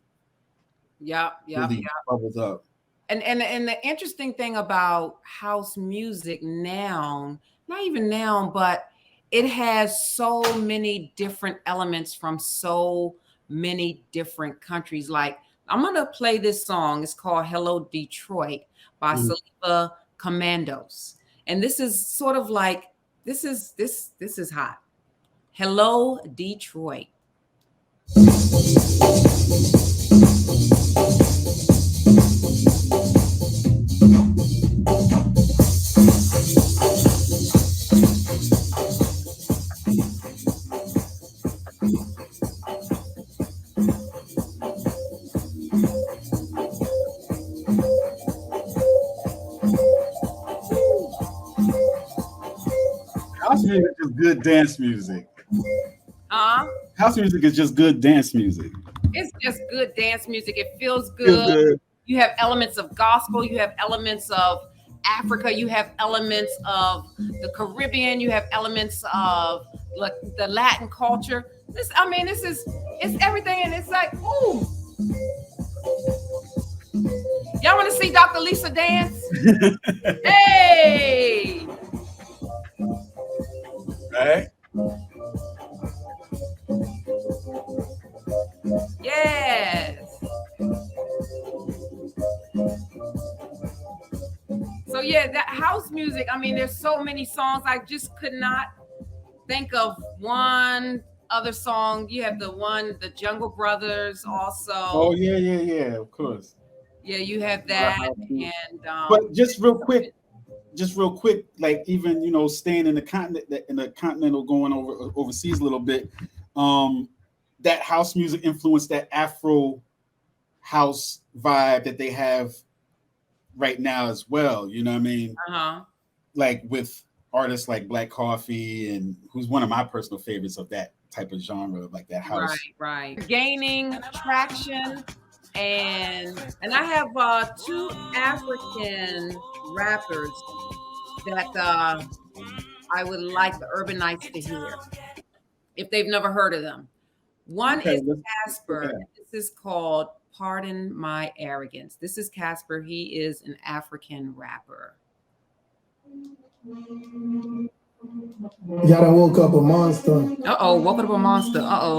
really bubbled up. And the interesting thing about house music now, not even now, but it has so many different elements from so many different countries. Like, I'm gonna play this song. It's called "Hello Detroit" by Saliva Commandos, and this is sort of like this is hot. Hello Detroit. House music is good dance music. House music is just good dance music. It's just good dance music. It feels Feel good. good. You have elements of gospel. You have elements of Africa. You have elements of the Caribbean. You have elements of like the Latin culture. This is it's everything, and it's like, ooh. Y'all want to see Dr. Lisa dance? Hey! Right? Yes. So yeah, that house music. I mean, there's so many songs. I just could not think of one other song. You have the Jungle Brothers also. Oh yeah, of course. Yeah, you have that, and but just real quick, like even staying in the continental, going overseas a little bit. That house music influenced that Afro house vibe that they have right now as well. You know what I mean? Like with artists like Black Coffee, and who's one of my personal favorites of that type of genre, like that house. Right. Gaining traction, and I have two African rappers that I would like the urban nights to hear if they've never heard of them. One is Casper. This is called "Pardon My Arrogance." This is Casper. He is an African rapper. Y'all done woke up a monster. Woke up a monster. I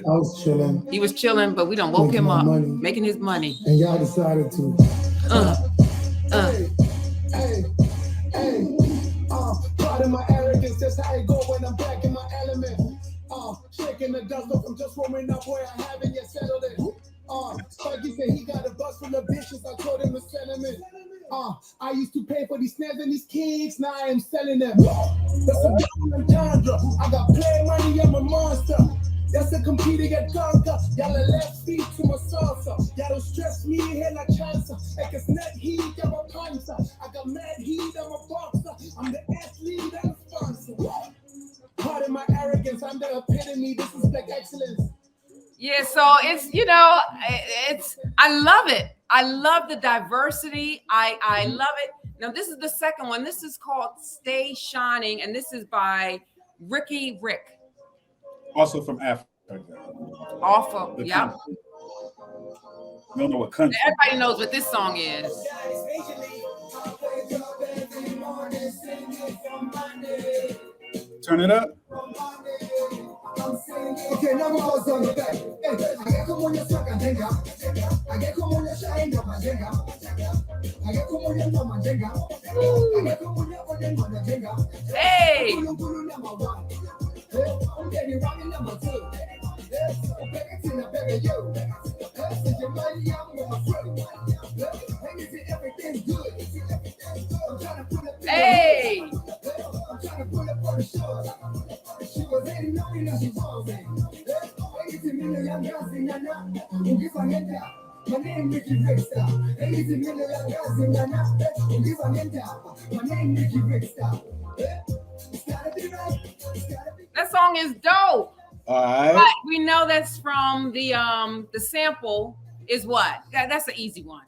was chilling. He was chilling, but we done woke him up, making his money. And y'all decided to. Pardon my arrogance, that's how it go when I'm back in my element. Shaking the dust off, I'm just warming up where I haven't yet settled it. Spuggy said he got a bus full of bitches, I told him to sell him it. I used to pay for these snares and these kicks, now I am selling them. That's a different genre. I got play money, I'm a monster. That's a competing at conquer. Y'all are left feet to my salsa. Y'all don't stress me, here like cancer. Like it's net heat, I'm a cancer. I got mad heat, I'm a boxer. I'm the athlete, I'm a sponsor. Pardon my arrogance, I'm the epitome. This is like excellence. Yeah, so it's I love it. I love the diversity. I love it. Now this is the second one. This is called "Stay Shining," and this is by Ricky Rick. Also from Africa. Yeah. I don't know what country. Everybody knows what this song is. Turn it up. Okay, now we go on the back. I get como yo saca tenga. I get como yo shine no mantenga. I get como yo no mantenga. I get como yo oye no mantenga. Hey. I'm getting running number 2. Hey. My name Ricky Rickstar. Ladies and gentlemen, guys in my name Ricky Rickstar. That song is dope. All right. But we know that's from the sample is what? That's an easy one.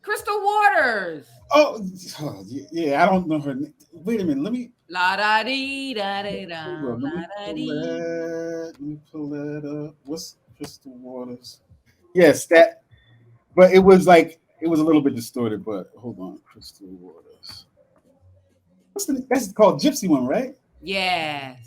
Crystal Waters. Oh yeah, I don't know her name. Wait a minute, let me. La da dee da da da. Let me pull that up. What's Crystal Waters? Yes, that. But it was a little bit distorted. But hold on, Crystal Waters. That's called Gypsy One, right? Yes.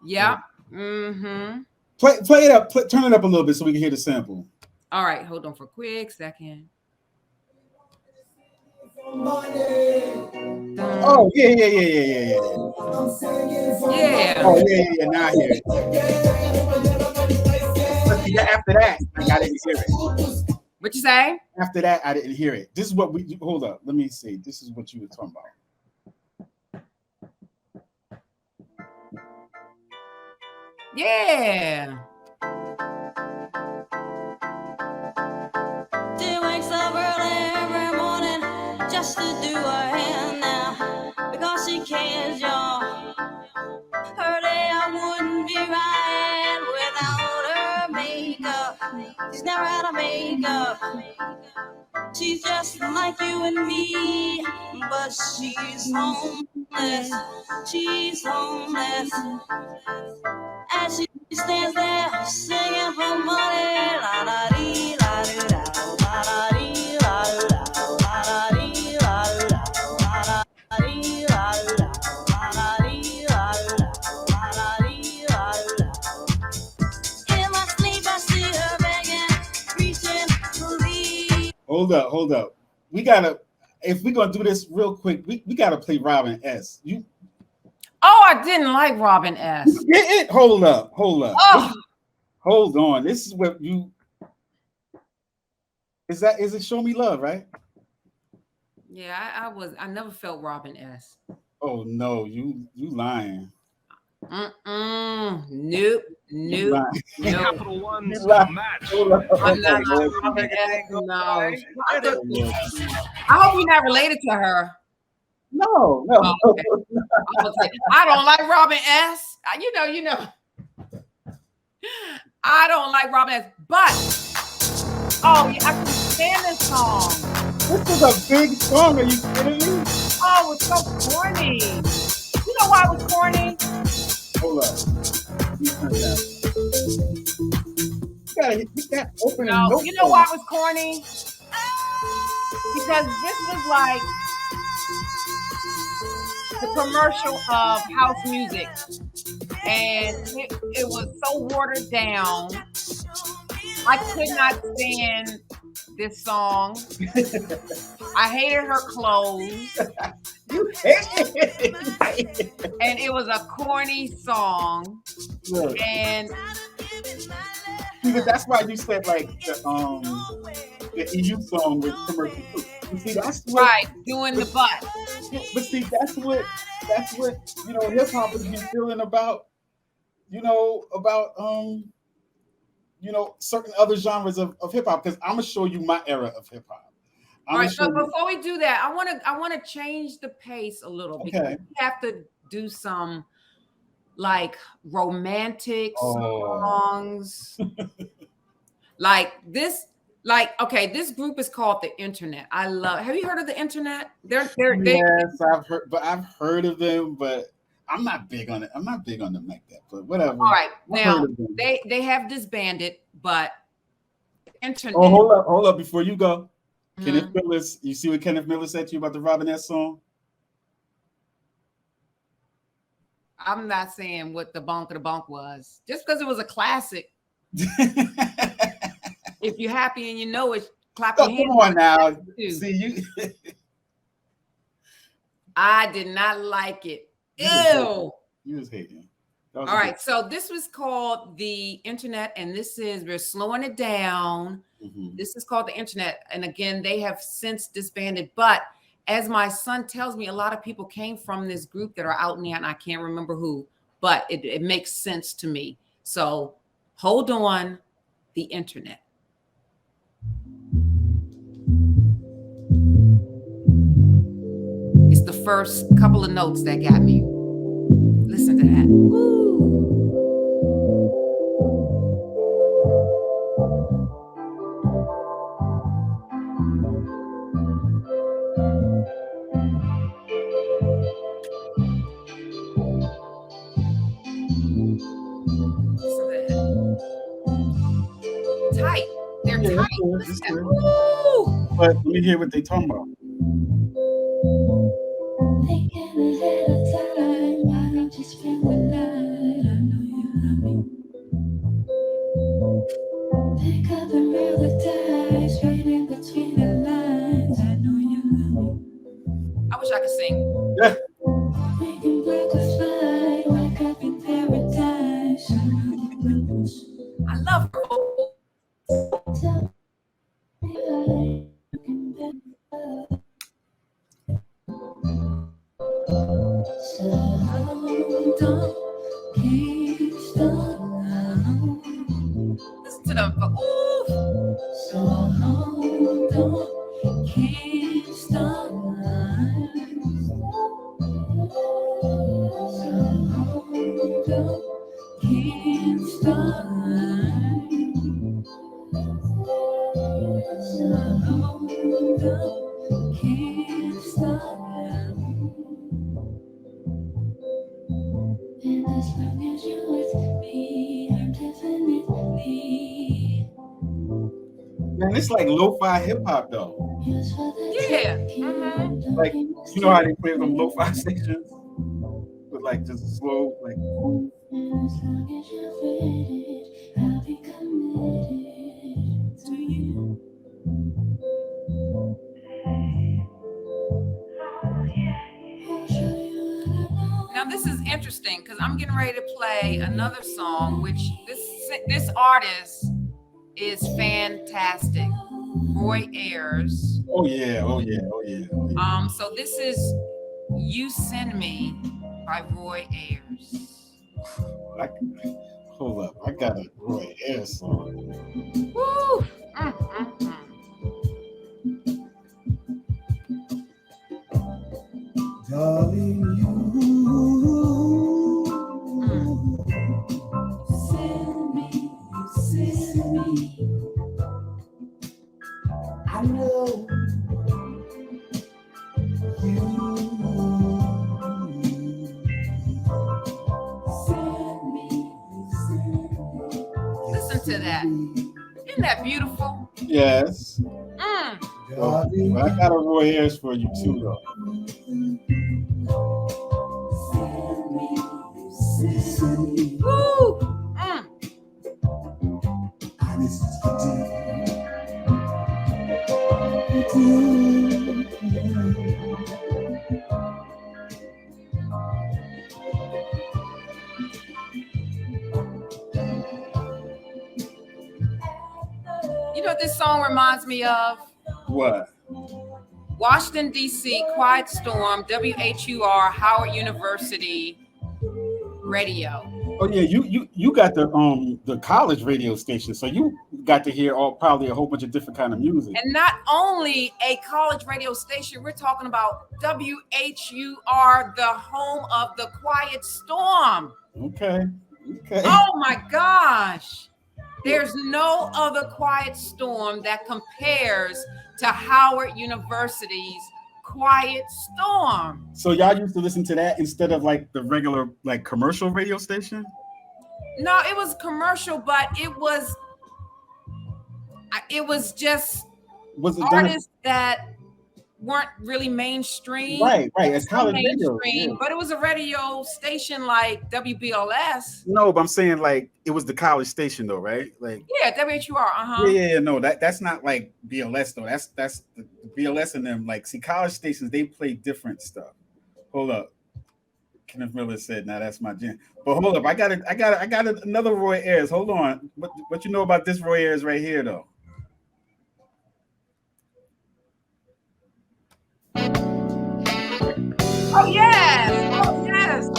Yep. Mm-hmm. Play it up. Turn it up a little bit so we can hear the sample. All right, hold on for a quick second. Oh yeah. Yeah. Oh yeah. Now I hear it. But see, after that, like, I didn't hear it. What you say? After that, I didn't hear it. This is what we hold up. Let me see. This is what you were talking about. Yeah. She wakes up early every morning just to do her hair now because she cares, y'all. Her day I wouldn't be right without her makeup. She's never had a makeup. She's just like you and me, but she's homeless. She's homeless. As she stands there singing for money, la da dee la do da, la da dee la do da, la da dee la do da, la da dee la do da, la da dee la do da, la da dee la do da. In my sleep I see her begging, reaching, please. Hold up. We gotta, if we're gonna do this real quick, we gotta play Robin S. Oh, I didn't like Robin S. Get it? Hold up. Oh. Hold on. This is what you is it Show Me Love, right? Yeah, I never felt Robin S. Oh no, you lying. Nope. Capital One's match. I'm not Robin S. No. I hope you're not related to her. No. Oh, okay. I don't like Robin S. You know. I don't like Robin S. But oh yeah, I can stand this song. This is a big song. Are you kidding me? Oh, it's so corny. You know why it was corny? Hold up. You gotta open no, you know why it was corny? Because this was like the commercial of house music, and it was so watered down. I could not stand this song. I hated her clothes. And it was a corny song. Look. And that's why you said like the EU song with commercial too. You see, that's what, right, doing the butt. But see, that's what hip hop is feeling about. Certain other genres of hip hop. Because I'm gonna show you my era of hip hop. All right, so before we do that, I want to change the pace a little because we have to do some like romantic songs. Like this. Like, okay, this group is called The Internet. Have you heard of The Internet? Yes, I've heard of them, but I'm not big on it. I'm not big on them like that, but whatever. All right, now they have disbanded, but Internet. Oh, hold up before you go. Kenneth Millis, you see what Kenneth Millis said to you about the Robin S song? I'm not saying what the bonk of the bonk was. Just because it was a classic. If you're happy and you know it, clap your hands. Come on now. See you. I did not like it. Ew. You was hating. All right. So this was called The Internet, and we're slowing it down. Mm-hmm. This is called The Internet. And again, they have since disbanded. But as my son tells me, a lot of people came from this group that are out now, and I can't remember who, but it makes sense to me. So hold on, The Internet. It's the first couple of notes that got me. Listen to that. Woo. Tight. They're tight. It's good. But let me hear what they talking about. Pick up and roll the dice, reading between the lines. I know you love me. I wish I could sing. Yeah. We can break a fight, wake up in paradise. I know you love me. I love her. So don't keep stop now. Listen to them. Ooh. So don't keep stop now. So don't keep stop now. So don't keep stop now. And as long as you're with me, I'm definitely. Man, it's like lo-fi hip-hop though. Yeah. Mm-hmm. Like, you know how they play them lo-fi stations? With like just slow, like. And as long as you're ready, I'll be committed to you. Now this is interesting because I'm getting ready to play another song, which this artist is fantastic, Roy Ayers. Oh yeah, oh yeah, oh yeah, oh yeah. So this is "You Send Me" by Roy Ayers. Hold up, I got a Roy Ayers song. Woo! Darling, you send me, you send me. I know you send me, you send me. Listen to that. Isn't that beautiful? Yes. Well, I got a Roy Ayers for you too, though. Woo! You know what this song reminds me of? What? Washington, D.C., Quiet Storm, WHUR, Howard University radio. Oh yeah, you got the college radio station, so you got to hear probably a whole bunch of different kind of music. And not only a college radio station, we're talking about WHUR, the home of the Quiet Storm. Okay. Oh my gosh. There's no other Quiet Storm that compares to Howard University's Quiet Storm. So y'all used to listen to that instead of like the regular like commercial radio station? No, it was commercial, but it was just artists that weren't really mainstream. Right. It's college radio. Yeah. But it was a radio station like WBLS. No, but I'm saying like it was the college station though, right? Like yeah, WHUR. Yeah. No, that's not like BLS though. That's the BLS and them. Like, see, college stations they play different stuff. Hold up. Kenneth Miller said, "Now that's my jam." But hold up, I got another Roy Ayers. Hold on. What you know about this Roy Ayers right here though? Oh yes! Oh yes!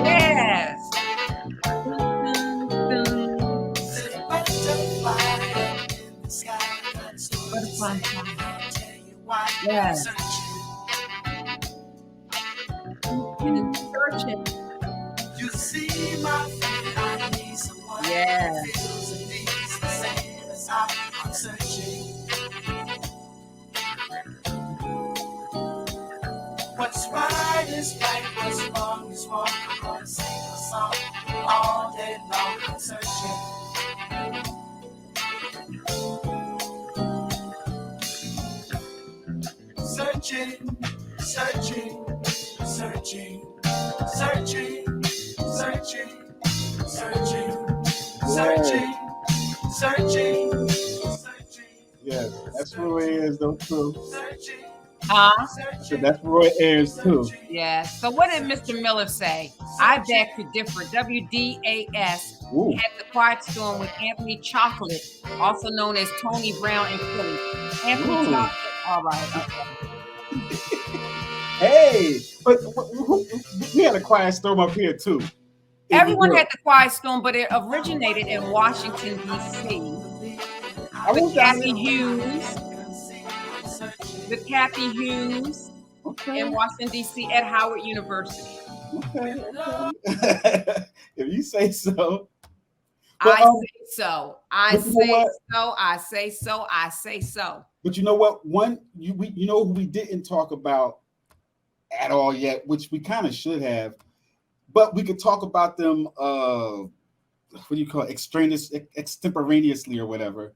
Yes! Yes. You see my friend, I need someone who feels and needs the same as I'm searching. What's right is right, what's wrong is wrong. I'm gonna sing a song all day long. I'm searching. searching, searching, searching, searching, searching, searching, searching, searching, searching. Yes, that's Roy Ayers though too. Huh? So that's Roy Ayers too. Yeah. So what did Mr. Miller say? I beg to differ. WDAS Ooh. had the Quiet Storm with Anthony Chocolate, also known as Tony Brown and Philly. Anthony Ooh. Chocolate. All right. Hey, but we had a Quiet Storm up here too. Everyone had the Quiet Storm, but it originated in Washington, D.C. With Kathy Hughes. With Kathy Hughes in Washington, D.C. at Howard University. Okay. If you say so. But, I say so. But you know what? You know who we didn't talk about at all yet, which we kind of should have, but we could talk about them what do you call it? Extemporaneously or whatever,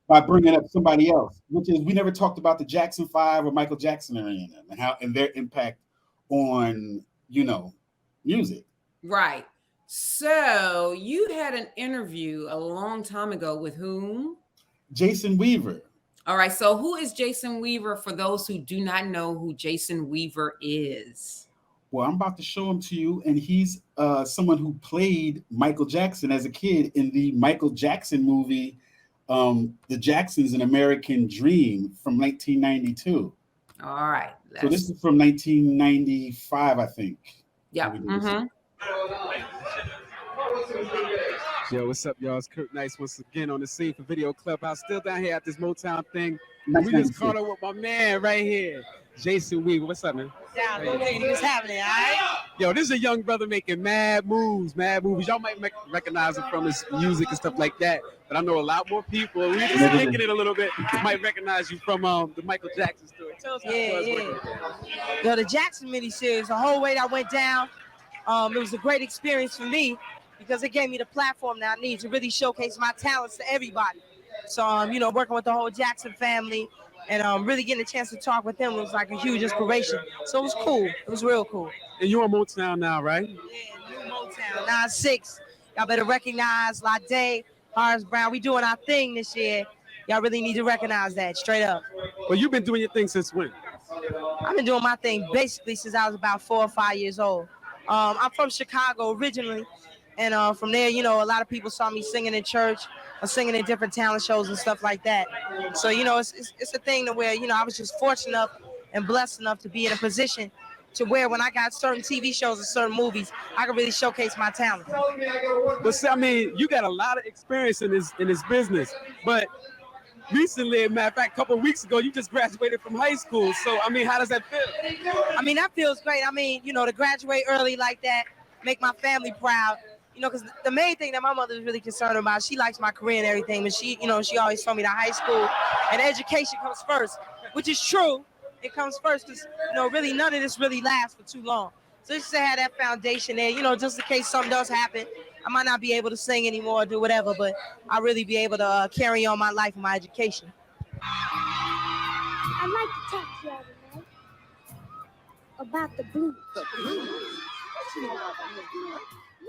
by bringing up somebody else, which is we never talked about the Jackson 5 or Michael Jackson or any of them and their impact on, music. Right. So you had an interview a long time ago with whom? Jason Weaver. All right. So who is Jason Weaver for those who do not know who Jason Weaver is? Well, I'm about to show him to you, and he's someone who played Michael Jackson as a kid in the Michael Jackson movie, The Jacksons: An American Dream from 1992. All right. So this is from 1995, I think. Yeah. Mm-hmm. Yo, what's up, y'all? It's Kurt Nice once again on the scene for Video Clubhouse. Still down here at this Motown thing. We just caught up with my man right here, Jason Weaver. What's up, man? Yeah, what's happening, all right? Yo, this is a young brother making mad moves. Y'all might recognize him from his music and stuff like that, but I know a lot more people. We just thinking it a little bit. Might recognize you from the Michael Jackson story. Tell us how it was. Yo, the Jackson miniseries, the whole way that went down, it was a great experience for me because it gave me the platform that I need to really showcase my talents to everybody. So, working with the whole Jackson family and really getting a chance to talk with them was like a huge inspiration. So it was cool. It was real cool. And you're on Motown now, right? Yeah, new Motown, 9-6. Y'all better recognize Lade, Horace Brown. We doing our thing this year. Y'all really need to recognize that, straight up. Well, you've been doing your thing since when? I've been doing my thing basically since I was about 4 or 5 years old. I'm from Chicago originally, and from there, a lot of people saw me singing in church or singing in different talent shows and stuff like that. So, it's a thing to where, I was just fortunate enough and blessed enough to be in a position to where when I got certain TV shows and certain movies, I could really showcase my talent. But see, I mean, you got a lot of experience in this business, but recently, as a matter of fact, a couple of weeks ago, you just graduated from high school. So, I mean, how does that feel? I mean, that feels great. I mean, to graduate early like that, make my family proud, because the main thing that my mother is really concerned about, she likes my career and everything, but she always told me that high school and education comes first, which is true. It comes first because, really none of this really lasts for too long. So just to have that foundation there, just in case something does happen, I might not be able to sing anymore or do whatever, but I'll really be able to carry on my life and my education. I'd like to talk to y'all tonight about the blues. The blues?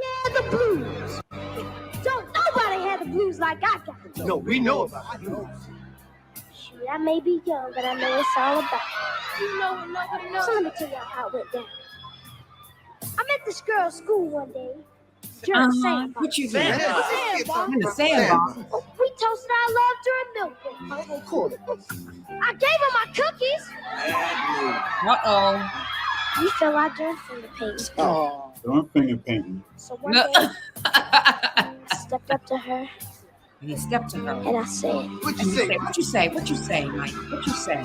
Yeah, the blues. Don't nobody have the blues like I got. No, we know about it. Shoot, I may be young, but I know it's all about it. You know it, nobody knows. So let me tell y'all how it went down. I met this girl at school one day. What you doing? In the sandbox. We toasted our love during milk break. I gave her my cookies. Uh-oh. You feel like doing finger painting. Oh, don't finger painting. So one day, I stepped up to her. You stepped to her. And I said, What you say? What you say? What you say, Mike? What you say?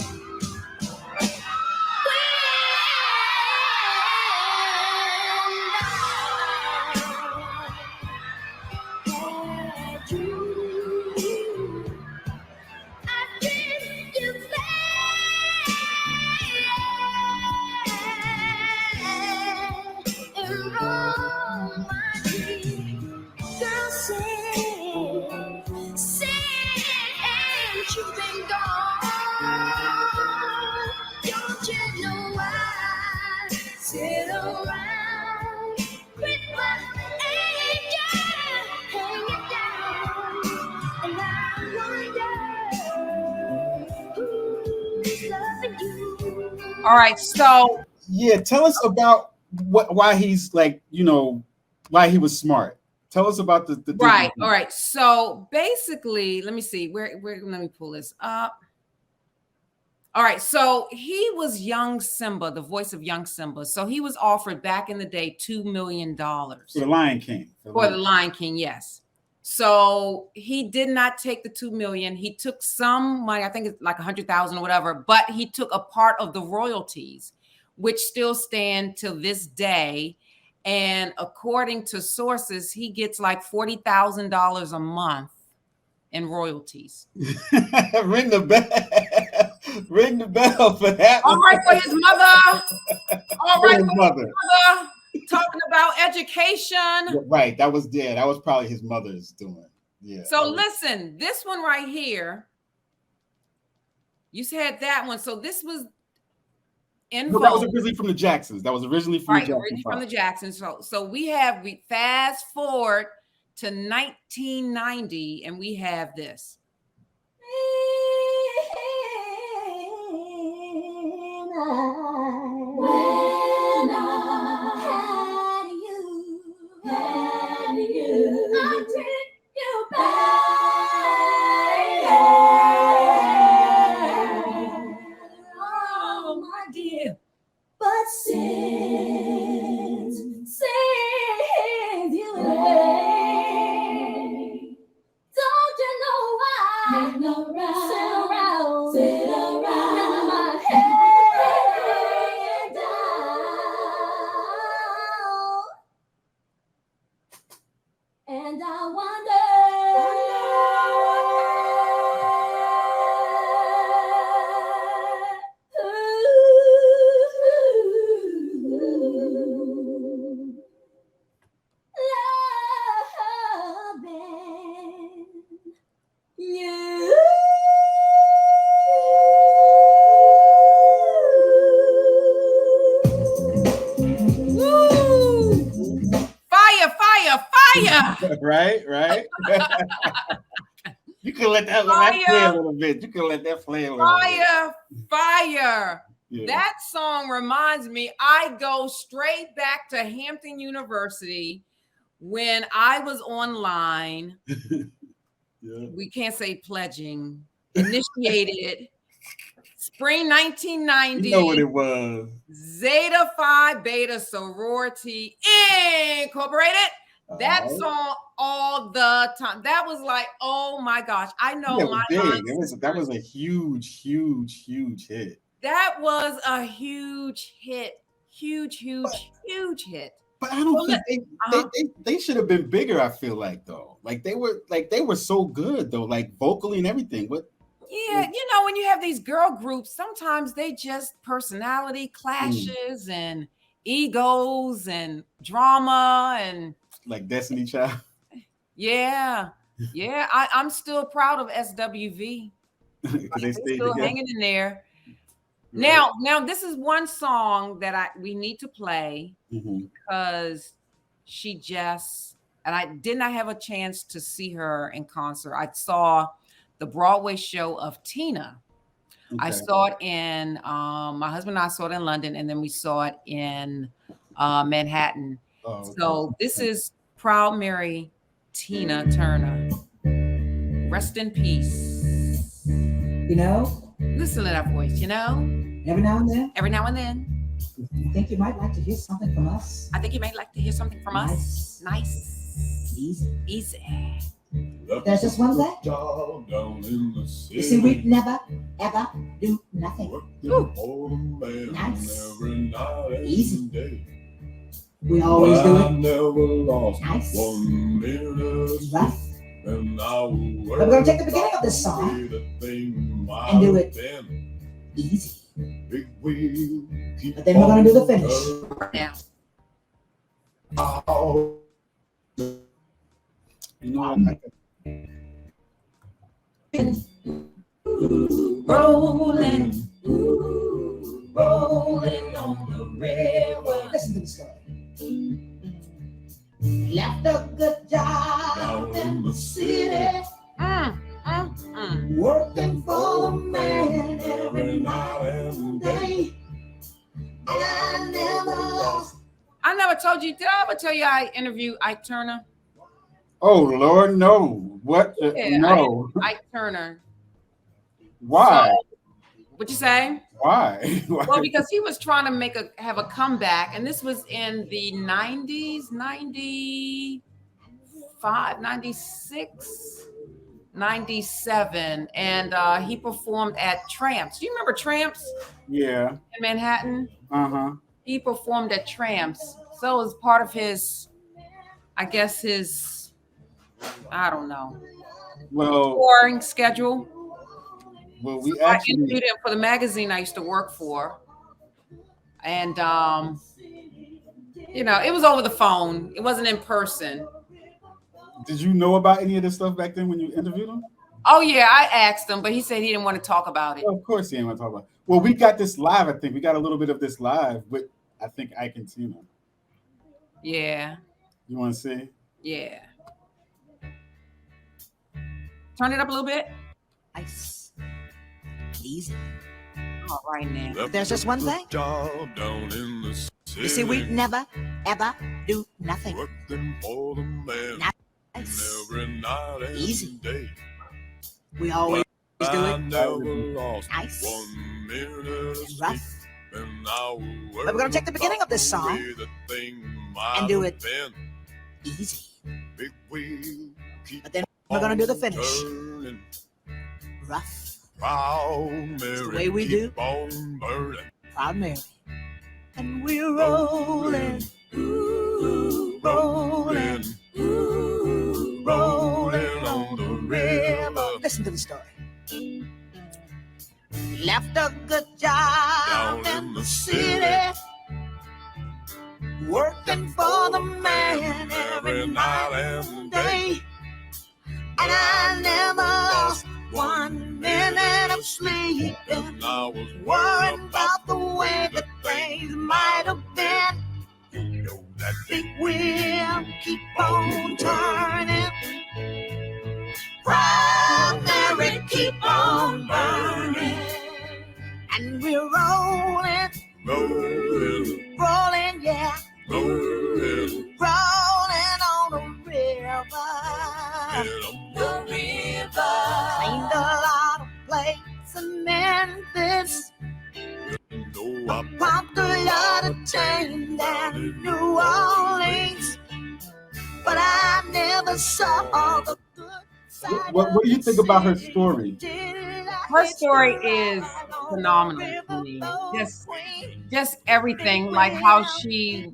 Since you've been gone. Don't you know I sit around with my angel hanging down, and I wonder who's loving you. All right, so yeah, tell us about why he's like, why he was smart. Tell us about the right. All right. So basically, let me see where let me pull this up. All right. So he was young Simba, the voice of young Simba. So he was offered back in the day $2 million for the Lion King. For the Lion King, yes. So he did not take the $2 million. He took some money, I think it's like 100,000 or whatever, but he took a part of the royalties, which still stand till this day. And according to sources, he gets like $40,000 a month in royalties. Ring the bell. Ring the bell for that. All right, for his mother. All right, his mother. Talking about education. Right. That was probably his mother's doing. Yeah. So listen, this one right here. You said that one. So this was in that was originally from the Jacksons. That was originally from the Jacksons. So we fast forward to 1990, and we have this. When I had you, I take you back. Oh, my dear. But since you away, don't you know why? Sit around in my head down, and I wonder. Fire. Right. You can let that play a little bit. Fire. Yeah. That song reminds me, I go straight back to Hampton University when I was online. Yeah. We can't say pledging, initiated spring 1990. You know what it was. Zeta Phi Beta Sorority Incorporated. That song all the time. That was like, oh my gosh. I know that was a huge hit. That was a huge hit. Huge hit. But I don't think they should have been bigger, I feel like, though. They were so good though, like vocally and everything. But yeah, when you have these girl groups, sometimes they just personality clashes and egos and drama and like Destiny Child. Yeah. I'm still proud of SWV. They still hanging in there. Right. Now this is one song that we need to play because she just, and I did not have a chance to see her in concert. I saw the Broadway show of Tina. Okay. I saw it in my husband and I saw it in London, and then we saw it in Manhattan. Oh, okay. So this is Proud Mary Tina Turner. Rest in peace. Listen to that voice, Every now and then. Every now and then. I think you might like to hear something from us. I think you might like to hear something from us. Nice. Easy. There's just one thing. You see, we never, ever do nothing. Nice. Easy. We always do it. Nice. Rough. But we're going to take the beginning of this song and do it easy. But then we're going to do the finish. Yeah. Rolling. on the river. Listen to the story. Left a good job down in the city. Working for the man every night and day. I never lost. I never told you. Did I ever tell you I interviewed Ike Turner? Oh Lord, no. What? Yeah, No. Ike Turner. Why? So, what you say? Why? Well, because he was trying to have a comeback, and this was in the 90s, 95, 96, 97, and he performed at Tramps. Do you remember Tramps? Yeah. In Manhattan? Uh-huh. He performed at Tramps. So it was part of his, I guess I don't know, touring schedule. Well, we I actually interviewed him for the magazine I used to work for. And, it was over the phone. It wasn't in person. Did you know about any of this stuff back then when you interviewed him? Oh, yeah, I asked him, but he said he didn't want to talk about it. Well, of course he didn't want to talk about it. Well, we got this live, I think. We got a little bit of this live with, I think, Ike and Tina. Yeah. You want to see? Yeah. Turn it up a little bit. Ice. Easy. All right, now. There's just one thing. You see, we never, ever do nothing. Not nice. Easy. We always do it nice and rough. But we're going to take the beginning of this song and do it easy. But then we're going to do the finish rough. It's the way we do. Proud Mary. And we're rolling, ooh, rolling, ooh, rolling on the river. Listen to the story. Left a good job in the city, working for the man every night and day. And I never lost 1 minute of sleep. And I was worried about the way that things might have been. You know that big wheel keep on turning. Proud Mary keep on burning. And we're rolling, rolling, rolling, yeah, rolling on the river. The river. Cleaned a lot of plates in Memphis. I popped a lot of chain down in New Orleans, but I never saw the good side. What do you think about her story? Her story is phenomenal to me. Just everything, like how she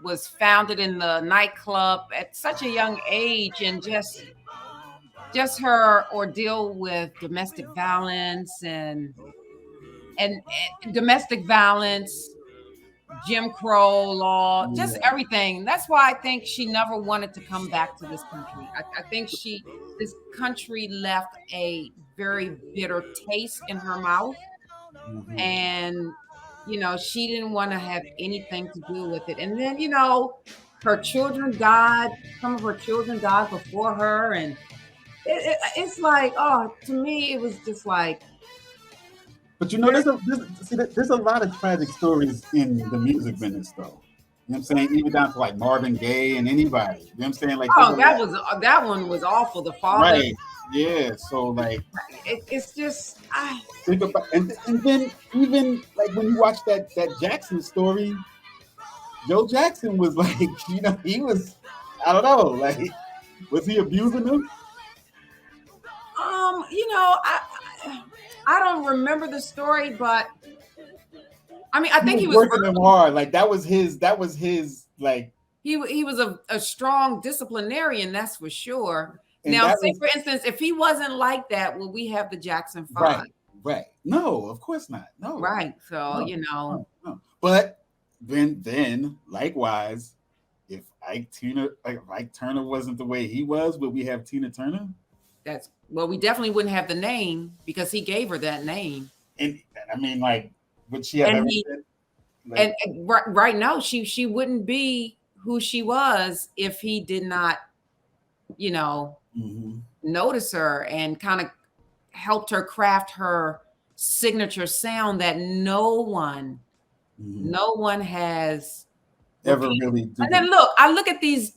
was founded in the nightclub at such a young age, and just her ordeal with domestic violence and domestic violence, Jim Crow law, just everything. That's why I think she never wanted to come back to this country. I think this country left a very bitter taste in her mouth. And, she didn't want to have anything to do with it. And then, her children died. Some of her children died before her. And it's like, to me, it was just like. But there's a lot of tragic stories in the music business, though. You know what I'm saying? Even down to like Marvin Gaye and anybody. You know what I'm saying? Like, that one was awful. The father. Right. Yeah. So like, it's just think about, and then even like when you watch that Jackson story, Joe Jackson was like, he was, I don't know, like, was he abusing him? I don't remember the story, but I mean, I think he was working him hard. Like that was his like. He was a strong disciplinarian, that's for sure. And now, say for instance, if he wasn't like that, will we have the Jackson 5? Right. No, of course not. No. Right. So no. But then likewise, if Ike Turner wasn't the way he was, would we have Tina Turner? We definitely wouldn't have the name because he gave her that name. And I mean, like, would she have ever said? Like, and right now, she wouldn't be who she was if he did not, notice her and kind of helped her craft her signature sound that no one has ever repeated. really And then I look at these,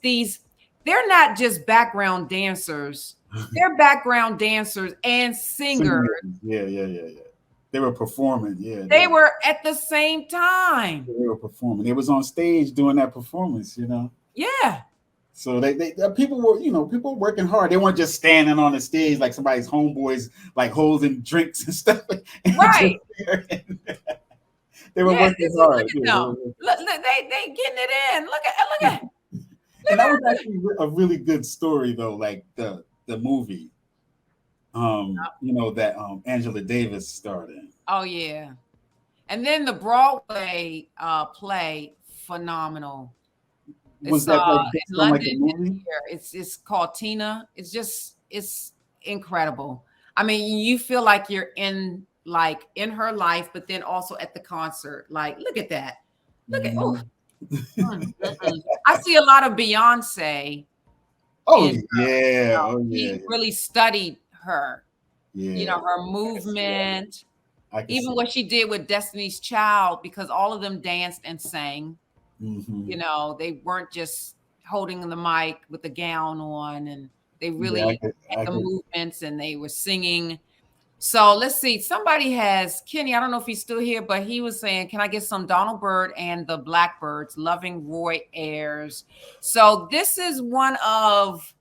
they're not just background dancers, they're background dancers and singers. Yeah. They were performing. Yeah, they were at the same time. They were performing. They was on stage doing that performance. Yeah. So people were working hard. They weren't just standing on the stage like somebody's homeboys, like holding drinks and stuff. Right. They were working hard. Look at them. Look, they getting it in. Look at. And that was actually a really good story, though. Like the movie, that Angela Davis starred in. Oh yeah, and then the Broadway play, phenomenal. Was that in London? Like a movie? It's called Tina. It's incredible. I mean, you feel like you're in her life, but then also at the concert. Like, look at that. Look at I see a lot of Beyonce. He really studied her. Yeah. Her movement. Even what she did with Destiny's Child, because all of them danced and sang. Mm-hmm. They weren't just holding the mic with the gown on, and they really had the movements and they were singing. So let's see. Somebody has Kenny. I don't know if he's still here, but he was saying, "Can I get some Donald Byrd and the Blackbirds, Loving Roy Ayers?" So this is one of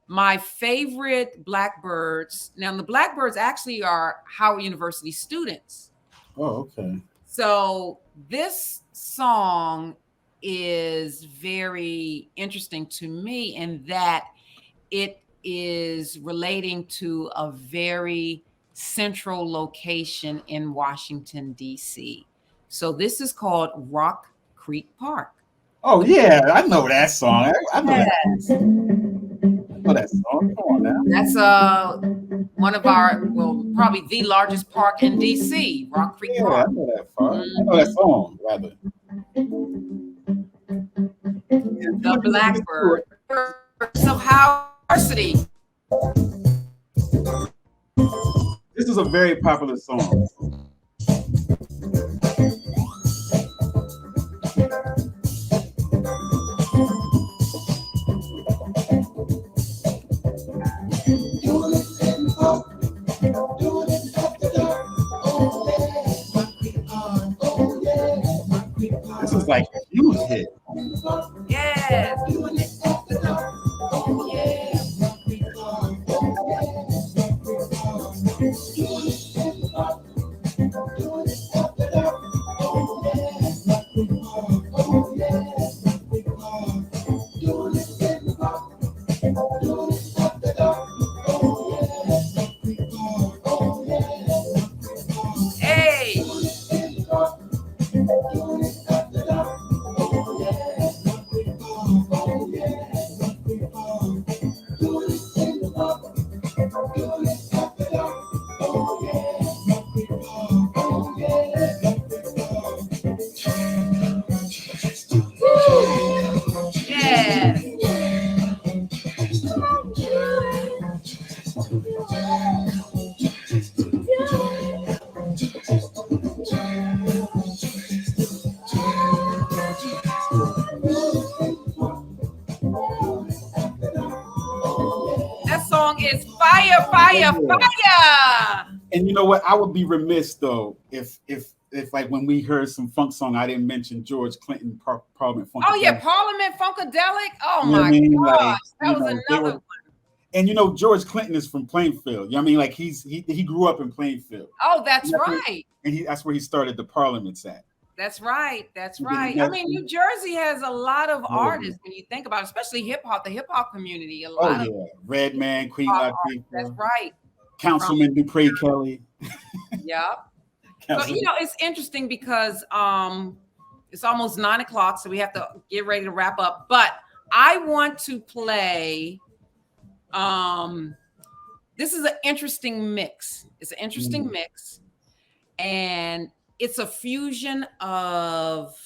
my favorite Blackbirds. Now, the Blackbirds actually are Howard University students. Oh, okay. So this song is very interesting to me in that it is relating to a very central location in Washington, D.C. So this is called Rock Creek Park. Oh, yeah. I know that song. I know that. I know that song. Come on now. That's one of probably the largest park in D.C., Rock Creek Park. I know that park. I know that song, rather. The Blackbird of Howard University. This is a very popular song. This is like a huge hit. Yes. That song is fire, fire, fire. And you know what? I would be remiss though if like when we heard some funk song, I didn't mention George Clinton Parliament Funkadelic. Oh yeah, Parliament Funkadelic. Oh my gosh, that was another one. And George Clinton is from Plainfield. I mean, like he grew up in Plainfield. Oh, that's right. And that's where he started the Parliaments at. That's right. That's right. I mean, New Jersey has a lot of artists when you think about it, especially hip hop, the hip hop community. Redman, Queen Latifah. That's right. Councilman Dupre Kelly. Yep. So it's interesting because it's almost 9:00, so we have to get ready to wrap up. But I want to play. This is an interesting mix. It's an interesting mix, and it's a fusion of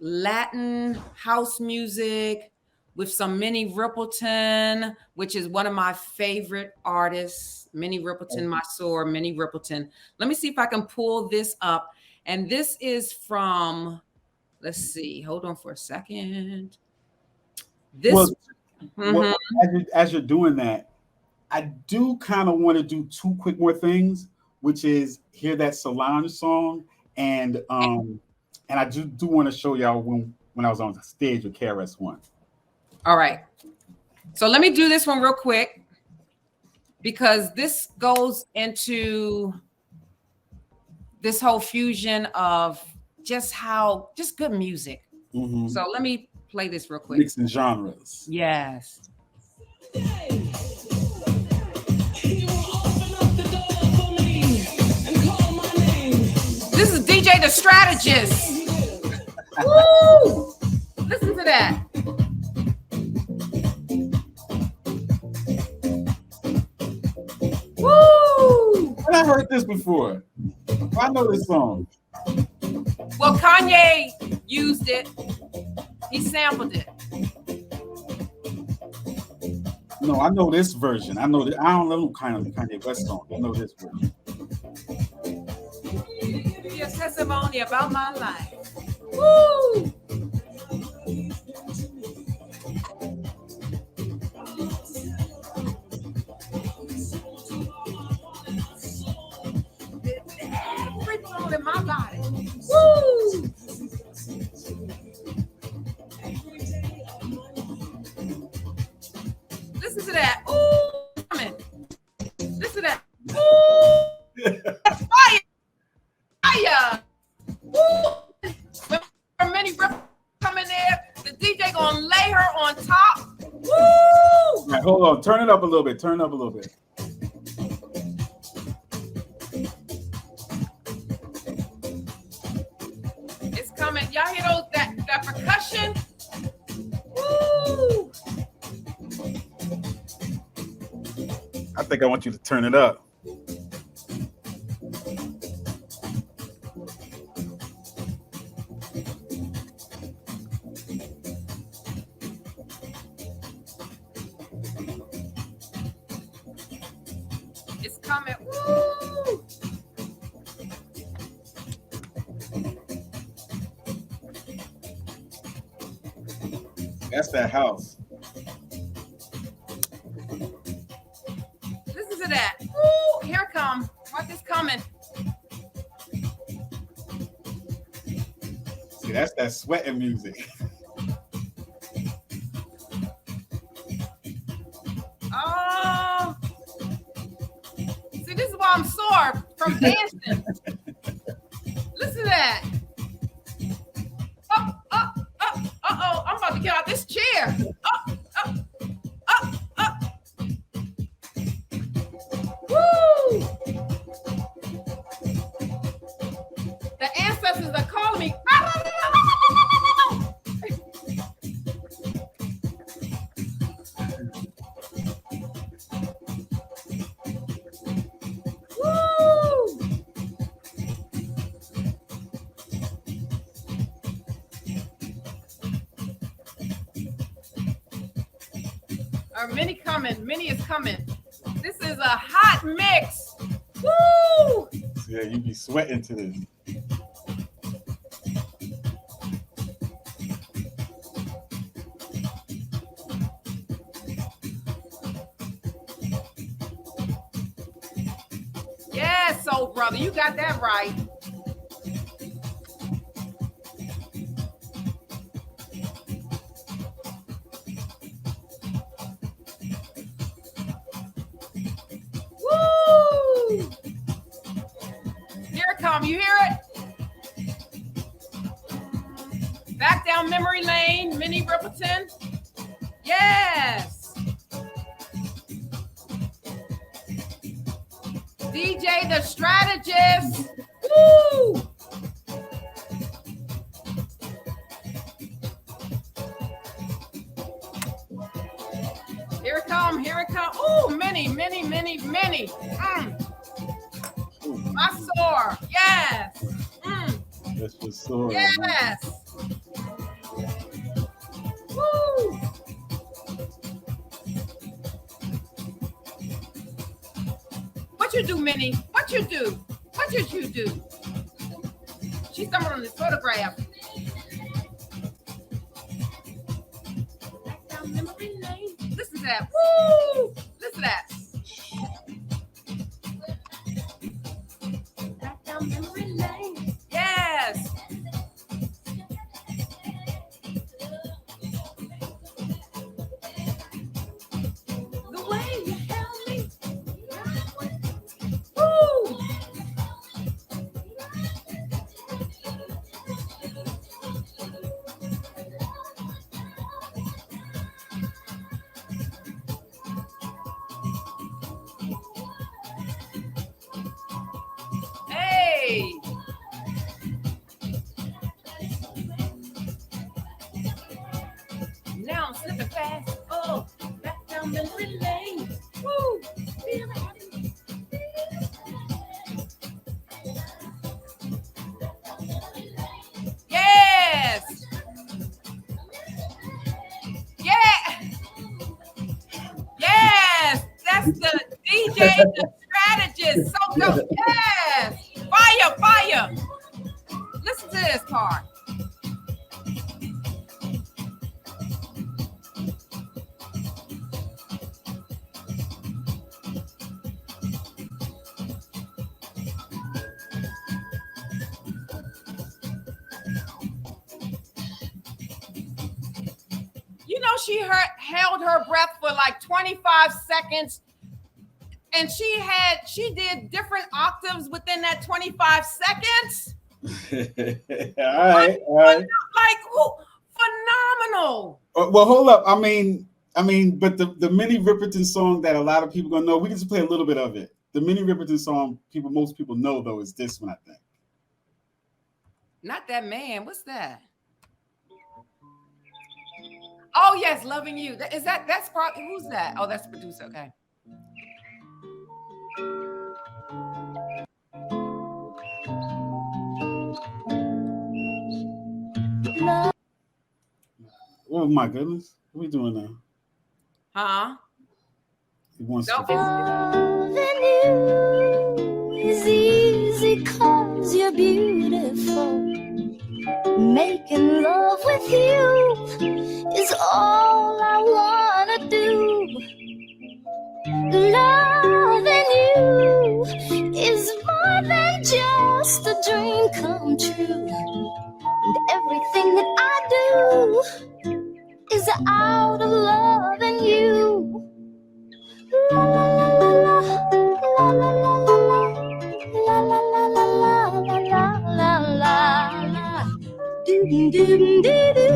Latin house music with some Minnie Riperton, which is one of my favorite artists. Minnie Riperton, my sword, Minnie Riperton. Let me see if I can pull this up. And this is from, let's see, hold on for a second. This as you're doing that, I do kind of want to do two quick more things, which is hear that Solange song, and I do want to show y'all when I was on the stage with KRS-One. All right. So let me do this one real quick because this goes into this whole fusion of just good music. Mm-hmm. So let me play this real quick. Mixing genres. Yes. This is DJ the Strategist. Woo! Listen to that. Woo! I heard this before. I know this song. Well, Kanye used it. He sampled it. No, I know this version. I know that. I don't know kind of Kanye West song. I know this version. Your testimony about my life. Woo! Every bone in my body. Woo! Listen to that. Ooh, coming. Listen to that. Ooh, that's fire. Fire. Ooh. When many rippers come in there, the DJ gonna lay her on top. Woo! All right, hold on. Turn it up a little bit. Turn it up a little bit. It's coming. Y'all hear those that percussion? Woo! I think I want you to turn it up. It's coming. Woo! That's that house. Listen to that. Woo! Here it comes. Watch this coming. See, that's that sweating music. Oh. See, this is why I'm sore from dancing. Listen to that. Uh-oh. I'm about to get out this chair. Woo! The ancestors are calling me. Woo! Minnie coming. Minnie is coming. This is a hot mix. Woo! Yeah, you be sweating to this. Yeah, soul brother, you got that right. Woo! Here it comes. You hear it? Back down memory lane, Minnie Riperton. Yes. DJ the Strategist. Woo! Here it come, here it come. Ooh, Minnie. My sword. Yes. That's for sure. Yes. Woo. What you do, Minnie? What you do? What did you do? She stumbled on this photograph. Listen to that. Woo! Listen to that. Yes. The way you held me. Woo! Hey. Now I'm slipping fast. Oh, back down memory lane. Woo! Yes. Yeah. Yes. That's the DJ, the strategist. So dope. Yes. Fire, fire. Listen to this part. You know, she held her breath for like 25 seconds, and she did different octaves within that 25 seconds. All right. Like, phenomenal. Well, hold up. I mean, but the Minnie Riperton song that a lot of people gonna know, we can just play a little bit of it. The Minnie Riperton song most people know though is this one, I think. Not that man. What's that? Oh yes, Loving You. That's probably, who's that? Oh, that's the producer. Okay. Oh my goodness, what are we doing now? Huh? He wants Don't to. Loving you is easy 'cause you're beautiful. Making love with you is all I wanna do. Loving you is more than just a dream come true. And everything that I do is out of loving you. La la la la la la la la la la la la la la la la. Do do do do do.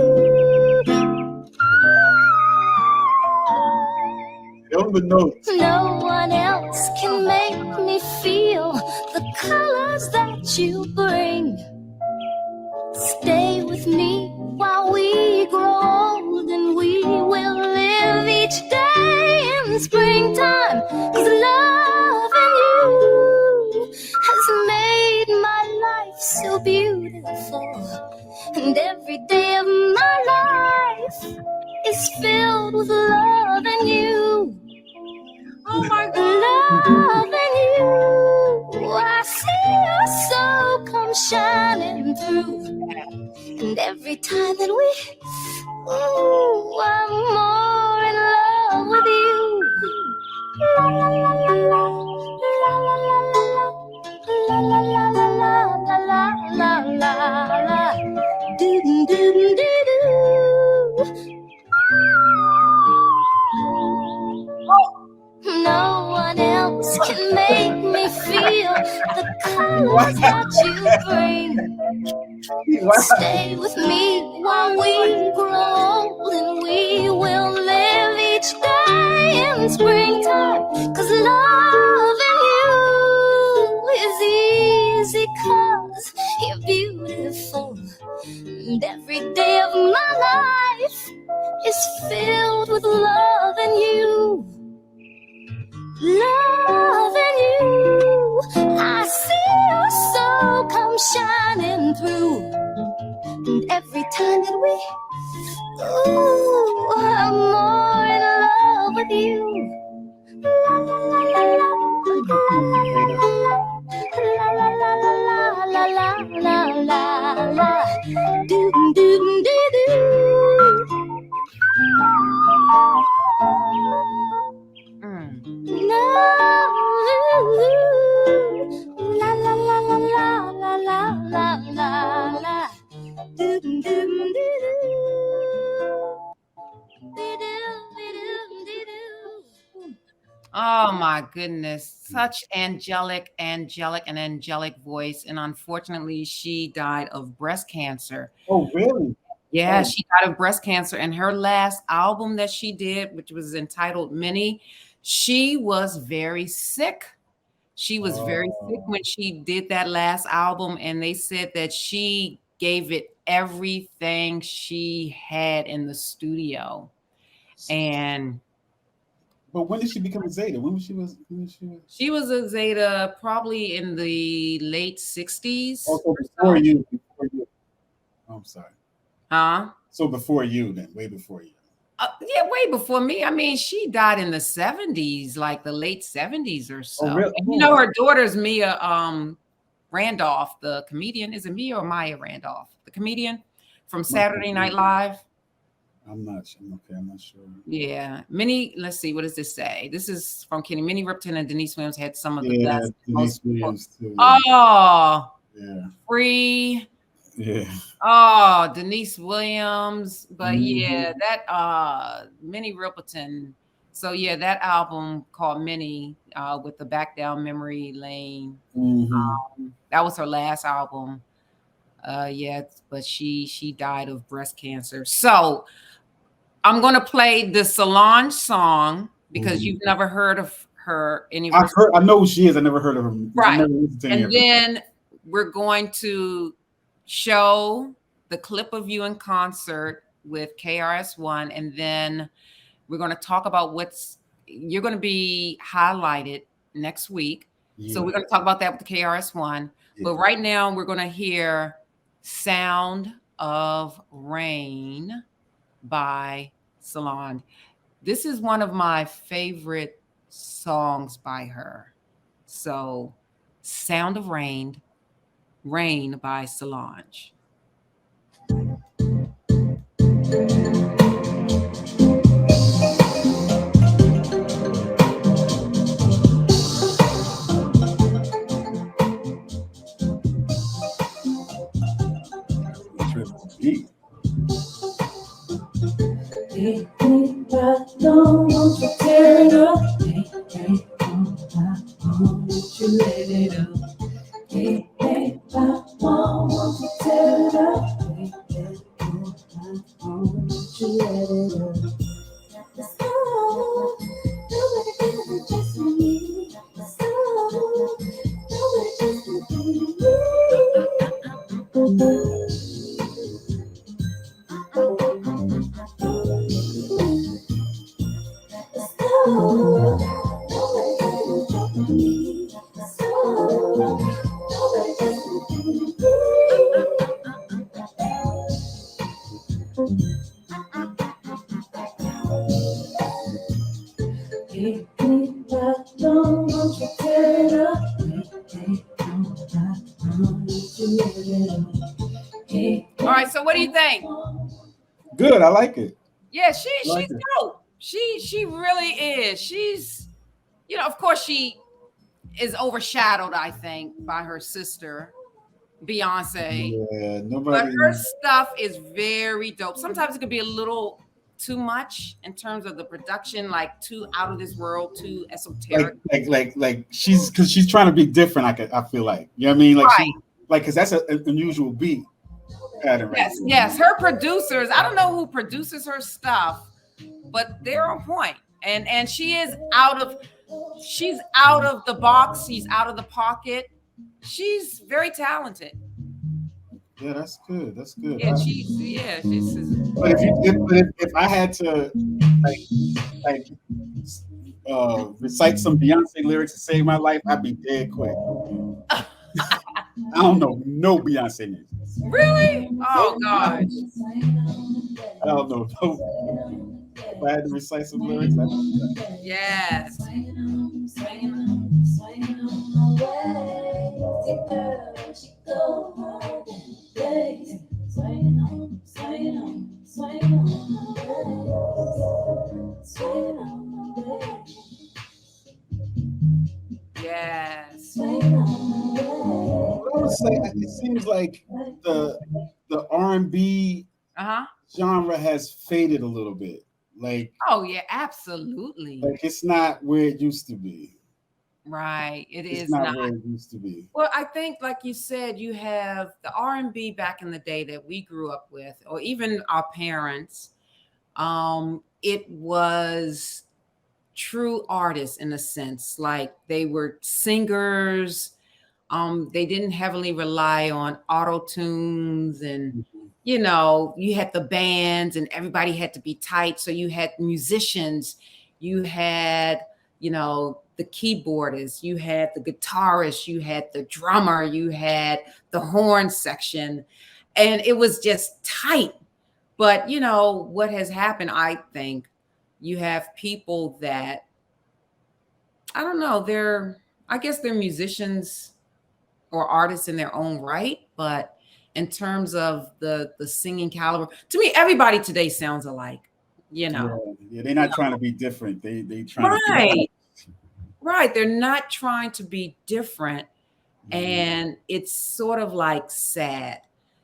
The notes. No one else can make me feel the colors that you bring. Stay with me while we grow old, and we will live each day in springtime. 'Cause loving you has made my life so beautiful, and every day of my life is filled with loving you. Oh my God. Loving you, I see your soul come shining through. And every time that I'm more in love with you. La la la la la, la la la la la, la la la la la la la la, do do do do do. No one else can make me feel the colors that you bring. Stay with me while we grow old, and we will live each day in springtime. 'Cause loving you is easy 'cause you're beautiful, and every day of my life is filled with loving you. Loving you, I see your soul come shining through. And every time that we, ooh, I'm more in love with you. La la la la la, la la la la la la la la, do do do do. No, la la la la la la la la la la, do do do do. Oh my goodness, such angelic voice. And unfortunately, she died of breast cancer. Oh, really? Yeah, she died of breast cancer. And her last album that she did, which was entitled Many, she was very sick. She was very sick when she did that last album. And they said that she gave it everything she had in the studio. And but when did she become a Zeta? When she was She was a Zeta probably in the late 60s. Also before you. Oh, I'm sorry. Huh? So before you then, way before you. Yeah, way before me. I mean, she died in the 70s, like the late 70s or so. Oh, really? And, you know, her daughter's Mia Randolph, the comedian. Is it Mia or Maya Randolph? The comedian from Saturday Night Live. I'm not sure. Okay, I'm not sure. Yeah. Let's see, what does this say? This is from Kenny. Minnie Riperton and Denise Williams had some of the best. Denise Williams too. Oh, yeah. Free. Yeah. Oh, Denise Williams. But yeah, that Minnie Riperton. So yeah, that album called Minnie with the Back Down Memory Lane. That was her last album. Yeah, but she died of breast cancer. So I'm gonna play the Solange song because you've never heard of her anywhere. I know who she is. I never heard of her. Right. And then we're going to show the clip of you in concert with KRS-One, and then we're going to talk about you're going to be highlighted next week. Yeah. So we're going to talk about that with the KRS-One. Yeah. But right now we're going to hear Sound of Rain by Solange. This is one of my favorite songs by her. So Sound of Rain by Solange. Won't you tear it up? Won't you let it up? Hey, won't you tear it up? Won't you let it up? Let's go. Nobody can do just for me. Let's go. Nobody just for me. All right, so what do you think? Good, I like it. Yeah, she's dope. She really is. She's, you know, of course she is overshadowed, I think, by her sister, Beyonce. Yeah, nobody. But her stuff is very dope. Sometimes it could be a little too much in terms of the production, like too out of this world, too esoteric. Like she's trying to be different. I feel like, you know what I mean? Like right. Because that's an unusual beat pattern. Right? Yes. Her producers. I don't know who produces her stuff, but they're on point. And she is she's out of the box. She's out of the pocket. She's very talented. Yeah, that's good. That's good. Yeah, she's. But if I had to recite some Beyonce lyrics to save my life, I'd be dead quick. I don't know no Beyonce music. Really? Oh gosh. I don't know. If I had to recite some lyrics, I don't know. Yes. Yes. I would say it seems like the R&B genre has faded a little bit. Like, oh yeah, absolutely. Like it's not where it used to be. Right. It's not where it used to be. Well, I think, like you said, you have the R&B back in the day that we grew up with, or even our parents. It was true artists in a sense, like they were singers. They didn't heavily rely on auto tunes, and you had the bands, and everybody had to be tight. So you had musicians, you had the keyboardist, you had the guitarist, you had the drummer, you had the horn section, and it was just tight. But what has happened, I think, you have people that, I don't know, I guess they're musicians or artists in their own right, but in terms of the singing caliber, to me, everybody today sounds alike. Yeah, they're not trying to be different. They trying right. They're not trying to be different, and it's sort of like sad.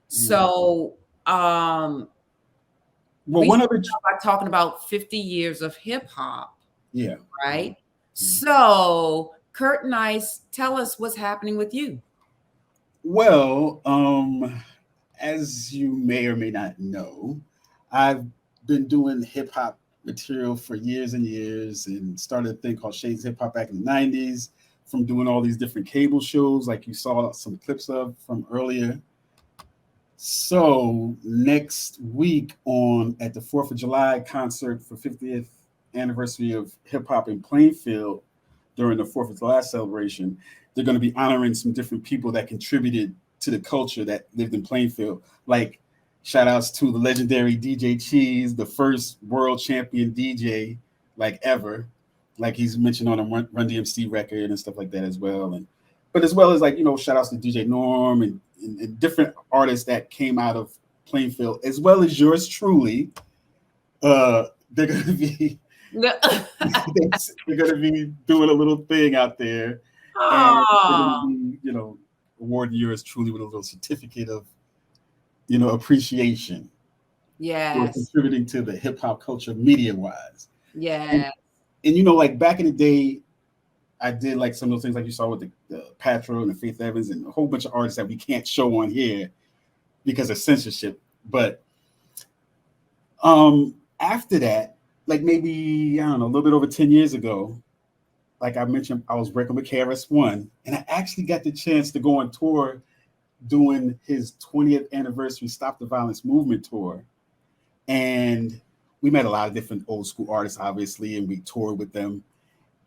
So, well, one of the talking about 50 years of hip hop. Yeah. Right. So, Kurt Nice, tell us what's happening with you. Well, as you may or may not know, I've been doing hip hop material for years and years, and started a thing called Shades Hip Hop back in the 90s from doing all these different cable shows like you saw some clips of from earlier. So next week at the 4th of July concert for 50th anniversary of hip hop in Plainfield, during the 4th of July celebration, they're going to be honoring some different people that contributed to the culture that lived in Plainfield. Like, shout outs to the legendary DJ Cheese, the first world champion DJ like ever. Like he's mentioned on a Run DMC record and stuff like that as well. But as well as shout outs to DJ Norm and different artists that came out of Plainfield, as well as yours truly. They're going to be they're going to be doing a little thing out there. And they're going to be, awarding yours truly with a little certificate of, appreciation. Yeah. For contributing to the hip hop culture media wise. Yeah. And like back in the day, I did like some of those things like you saw with the Patra and the Faith Evans and a whole bunch of artists that we can't show on here because of censorship. But after that, like maybe, I don't know, a little bit over 10 years ago, like I mentioned, I was working with KRS-One, and I actually got the chance to go on tour doing his 20th anniversary Stop the Violence Movement tour. And we met a lot of different old school artists, obviously, and we toured with them.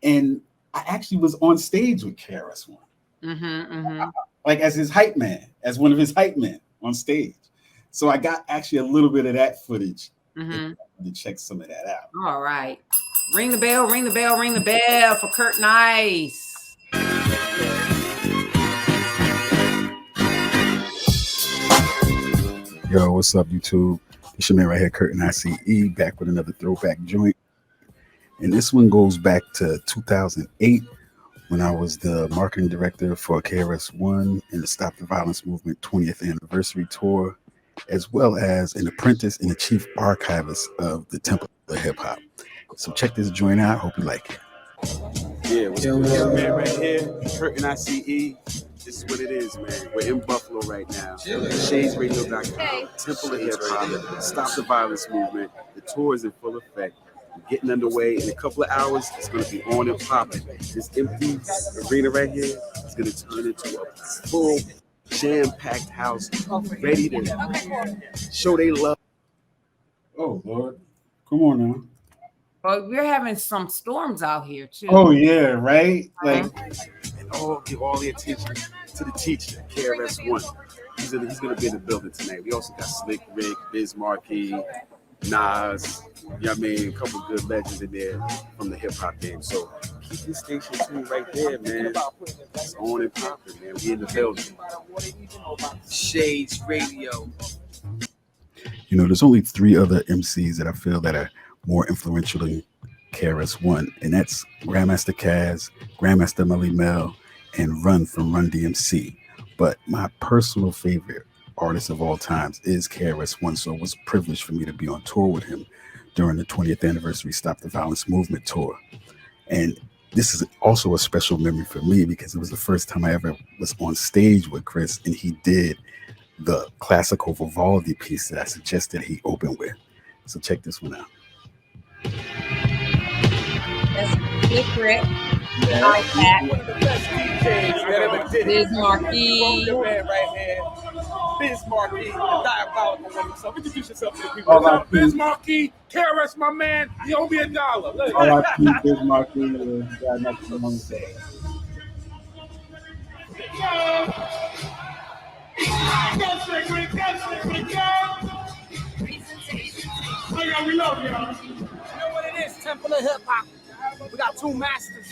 And I actually was on stage with KRS-One, like as his hype man, as one of his hype men on stage. So I got actually a little bit of that footage to check some of that out. All right. Ring the bell, ring the bell, ring the bell for Kurt Nice. Yo, what's up, YouTube? It's your man right here, Kurt Nice, back with another throwback joint. And this one goes back to 2008 when I was the marketing director for KRS-One and the Stop the Violence Movement 20th anniversary tour, as well as an apprentice and a chief archivist of the Temple of Hip Hop. So check this joint out. Hope you like it. Yeah, what's good, man? Right here, Kurt Nice. This is what it is, man. We're in Buffalo right now. ShadesRadio.com, Temple of Hip Hop, Stop the Violence Movement. The tour is in full effect. Getting underway in a couple of hours. It's going to be on and popping. This empty arena right here is going to turn into a full jam-packed house, ready to show they love. Oh Lord, come on now. But we're having some storms out here too. Oh yeah, right. Like give all the attention to the teacher, KRS-One. He's going to be in the building tonight. We also got Slick Rick, Biz Markie, Nas, you know what I mean? A couple good legends in there from the hip hop game. So keep this station tuned right there, man. It's on and popping, man. We in the building. Shades Radio. You know, there's only 3 other MCs that I feel that are more influential than KRS-One, and that's Grandmaster Caz, Grandmaster Melly Mel, and Run from Run DMC. But my personal favorite artist of all times is KRS-One, so it was a privilege for me to be on tour with him during the 20th anniversary Stop the Violence Movement tour. And this is also a special memory for me because it was the first time I ever was on stage with Chris, and he did the classical Vivaldi piece that I suggested he open with. So check this one out. That's Secret. Yeah. Like that. One of the best DJs that ever did it. Biz Markie. The man right here. Biz Markie, the diabolical one himself. Introduce yourself to the people. All right, Biz Markie, KRS, my man. He owe me $1. Look. All right, Biz Markie. Got nothing wrong with that. We love y'all. You know what it is? Temple of Hip Hop. We got 2 masters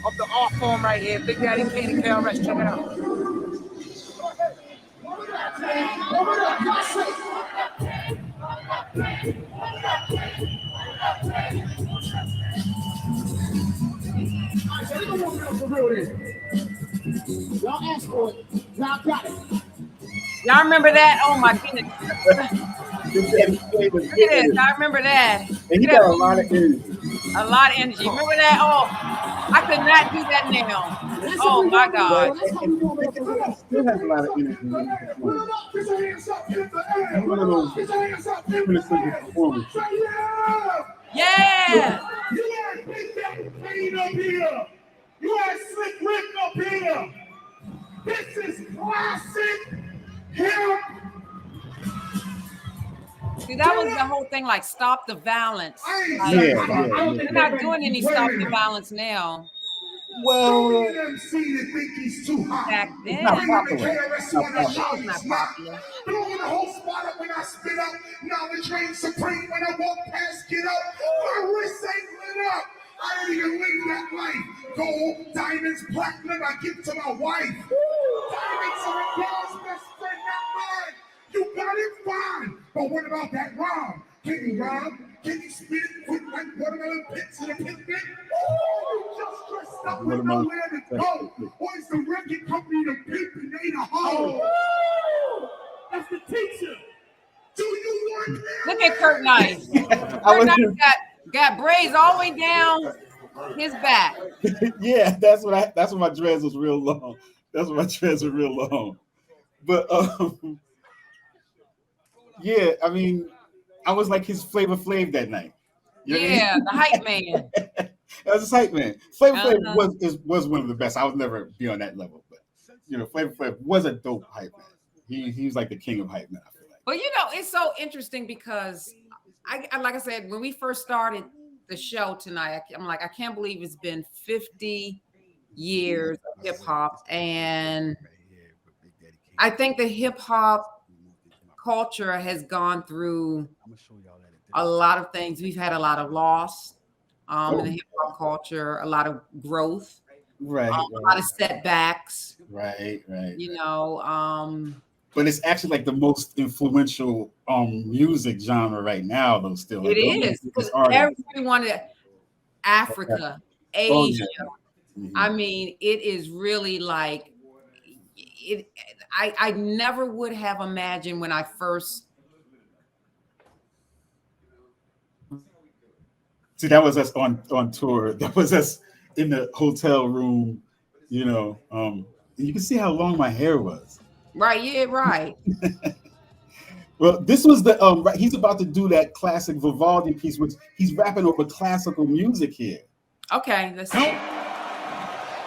of the art form right here. Big Daddy Kane and KRS. Check it out. Y'all asked for it. Y'all got it. Y'all remember that? Oh my goodness. Look at this. I remember that. And he got a lot of energy. A lot of energy. Remember that? Oh, I could not do that now. Oh my God. He still has a lot of energy. One of those performers. Yeah. You had Big Daddy Kane up here. You had Slick Rick up here. This is classic hip. See, that was the whole thing, like stop the violence. Like, they're not doing any stop the violence now. Well, back then, it's not popular. It's not popular. But on the whole spot up when I spit up, knowledge reigns supreme when I walk past, get up. My wrist ain't lit up. I don't even live that life. Gold, diamonds, platinum, I give to my wife. Diamonds are a girl's best friend, not mine. You got it fine, but what about that rhyme? Can you rhyme? Can you spit it quick like watermelon pits in a picnic? Ooh, just dressed up with nowhere to go. Or is the record company the pimp and they the hoe? That's the teacher. Do you want that? Look at Kurt Nice. Kurt Nice got braids all the way down his back. Yeah, that's when my dreads was real long. That's when my dreads were real long. But yeah, I mean, I was like his Flavor Flav that night. You know yeah, the hype man. That was a hype man. Flavor Flav was one of the best. I would never be on that level, but you know, Flavor Flav was a dope hype man. He was like the king of hype man. I feel like. But you know, it's so interesting because I like I said, when we first started the show tonight, I'm like, I can't believe it's been 50 years of hip hop, and I think the hip hop culture has gone through a lot of things. We've had a lot of loss in the hip hop culture, a lot of growth, right, a lot of setbacks, right. You know, but it's actually like the most influential music genre right now, though. Still, like, it is because everyone, Africa, Asia. I mean, it is really like it. I never would have imagined when I first. See, that was us on tour. That was us in the hotel room, you know. You can see how long my hair was. Right, yeah, right. Well, this was the he's about to do that classic Vivaldi piece, which he's rapping over classical music here. Okay, let's see.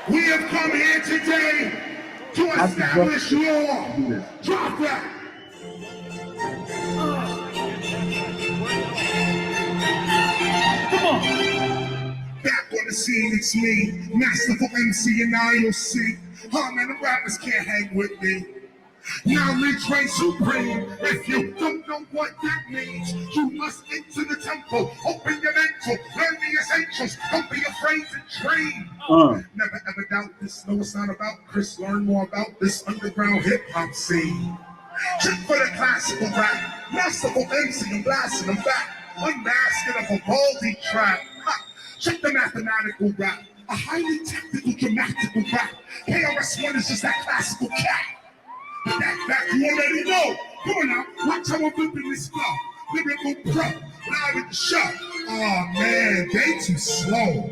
We have come here today to establish law. Drop that. Come on. Back on the MC, it's me, masterful MC and IOC. Oh man, the rappers can't hang with me. Knowledge reigns supreme. If you don't know what that means, you must enter the temple. Open your mental, learn the essentials. Don't be afraid to dream. Never ever doubt this. No, it's not about Chris. Learn more about this underground hip hop scene. Check for the classical rap. Masterful MC and blasting them back. Unmasking of a baldy trap. Ha. Check the mathematical rap. A highly technical, dramatical rap. KRS-One is just that classical cat. That you already know. Come on now, watch how I'm flipping this flow. Lyrical pro, live at the show. Oh man, they too slow.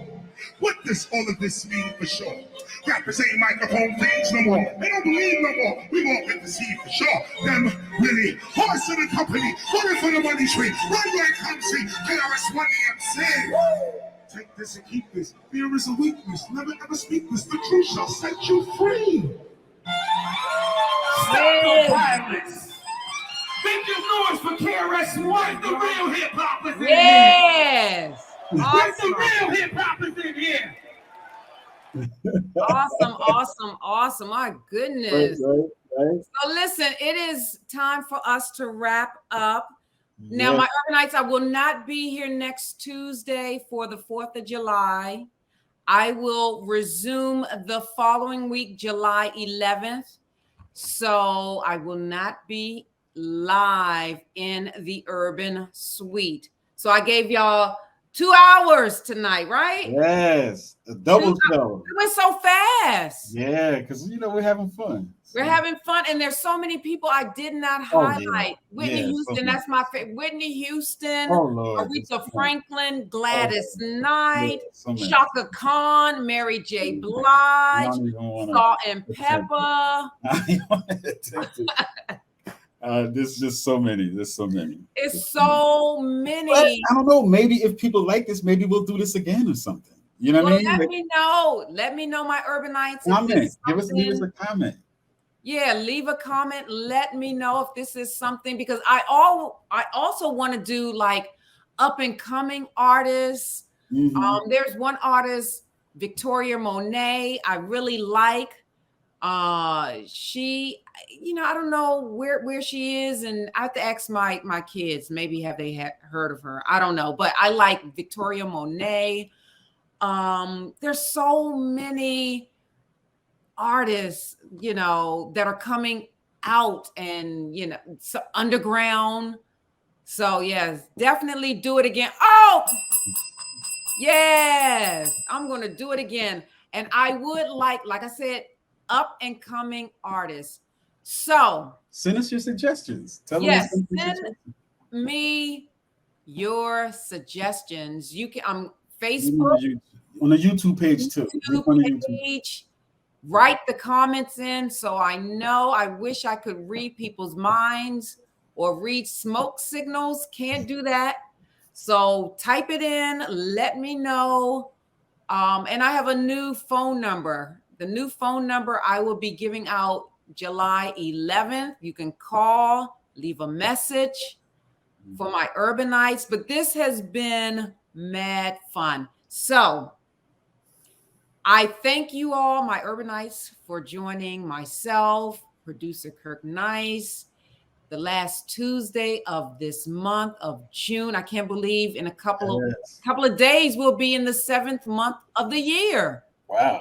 What does all of this mean for sure? Rappers ain't microphone things no more. They don't believe no more. We won't get to see for sure. Them really horse in the company, running for the money tree. Run where it comes see. KRS-One MC. Take this and keep this. Fear is a weakness. Never ever speak this. The truth shall set you free. Stop the violence. Make your noise for KRS-One. The real hip hop is in here. Yes. Awesome. The real hip hop is in here. Awesome. My goodness. Right. So listen, it is time for us to wrap up. Now, my Urbanites, I will not be here next Tuesday for the 4th of July. I will resume the following week, July 11th. So I will not be live in the Urban Suite. So I gave y'all 2 hours tonight, right? Yes, a double show. It went so fast. Yeah, because we're having fun. We're having fun, and there's so many people I did not highlight. Whitney Houston, that's my favorite. Whitney Houston, Aretha Franklin, Gladys Knight, Shaka Khan, Mary J. Blige, Salt and Pepper. There's just so many. There's so many. It's so many. But I don't know. Maybe if people like this, maybe we'll do this again or something. You know what I mean? Let me know. Let me know, my Urbanites. Comment. Leave us a comment. Yeah, leave a comment. Let me know if this is something, because I also want to do like up and coming artists. Mm-hmm. There's one artist, Victoria Monet, I really like. She, I don't know where she is, and I have to ask my kids. Maybe have they heard of her? I don't know, but I like Victoria Monet. There's so many artists, that are coming out, and so underground. So yes, definitely do it again. Oh, yes, I'm gonna do it again. And I would like I said, up and coming artists. So send us your suggestions. Send me your suggestions. You can Facebook on the YouTube page too. Write the comments in so I know. I wish I could read people's minds or read smoke signals. Can't do that. So type it in. Let me know. And I have a new phone number. The new phone number I will be giving out July 11th. You can call, leave a message for my Urbanites. But this has been mad fun. So I thank you all, my Urbanites, for joining myself, producer Kirk Nice, the last Tuesday of this month of June. I can't believe in a couple of days we'll be in the 7th month of the year. Wow.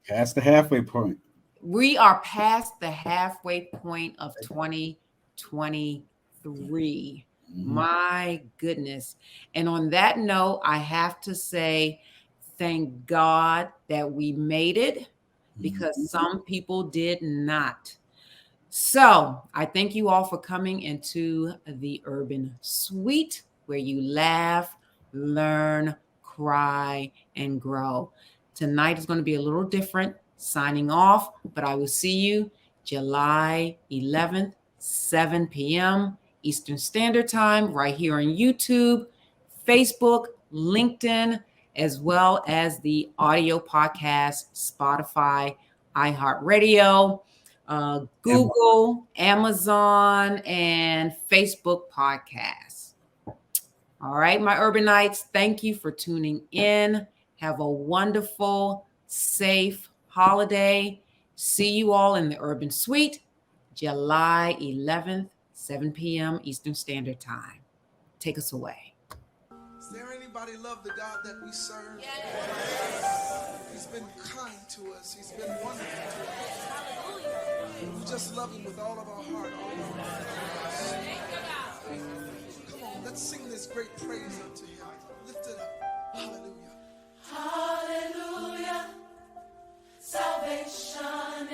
Past the halfway point. We are past the halfway point of 2023. My goodness. And on that note, I have to say, thank God that we made it, because some people did not. So I thank you all for coming into the Urban Suite, where you laugh, learn, cry, and grow. Tonight is going to be a little different. Signing off, but I will see you July 11th, 7 p.m. Eastern Standard Time, right here on YouTube, Facebook, LinkedIn, as well as the audio podcast, Spotify, iHeartRadio, Google, Amazon, and Facebook podcasts. All right, my Urbanites, thank you for tuning in. Have a wonderful, safe holiday. See you all in the Urban Suite, July 11th, 7 p.m. Eastern Standard Time. Take us away. Is there anybody love the God that we serve? Yes. He's been kind to us. He's been wonderful to us. We just love him with all of our heart, all of our mind. Come on, let's sing this great praise unto him. Lift it up. Hallelujah. Hallelujah. Salvation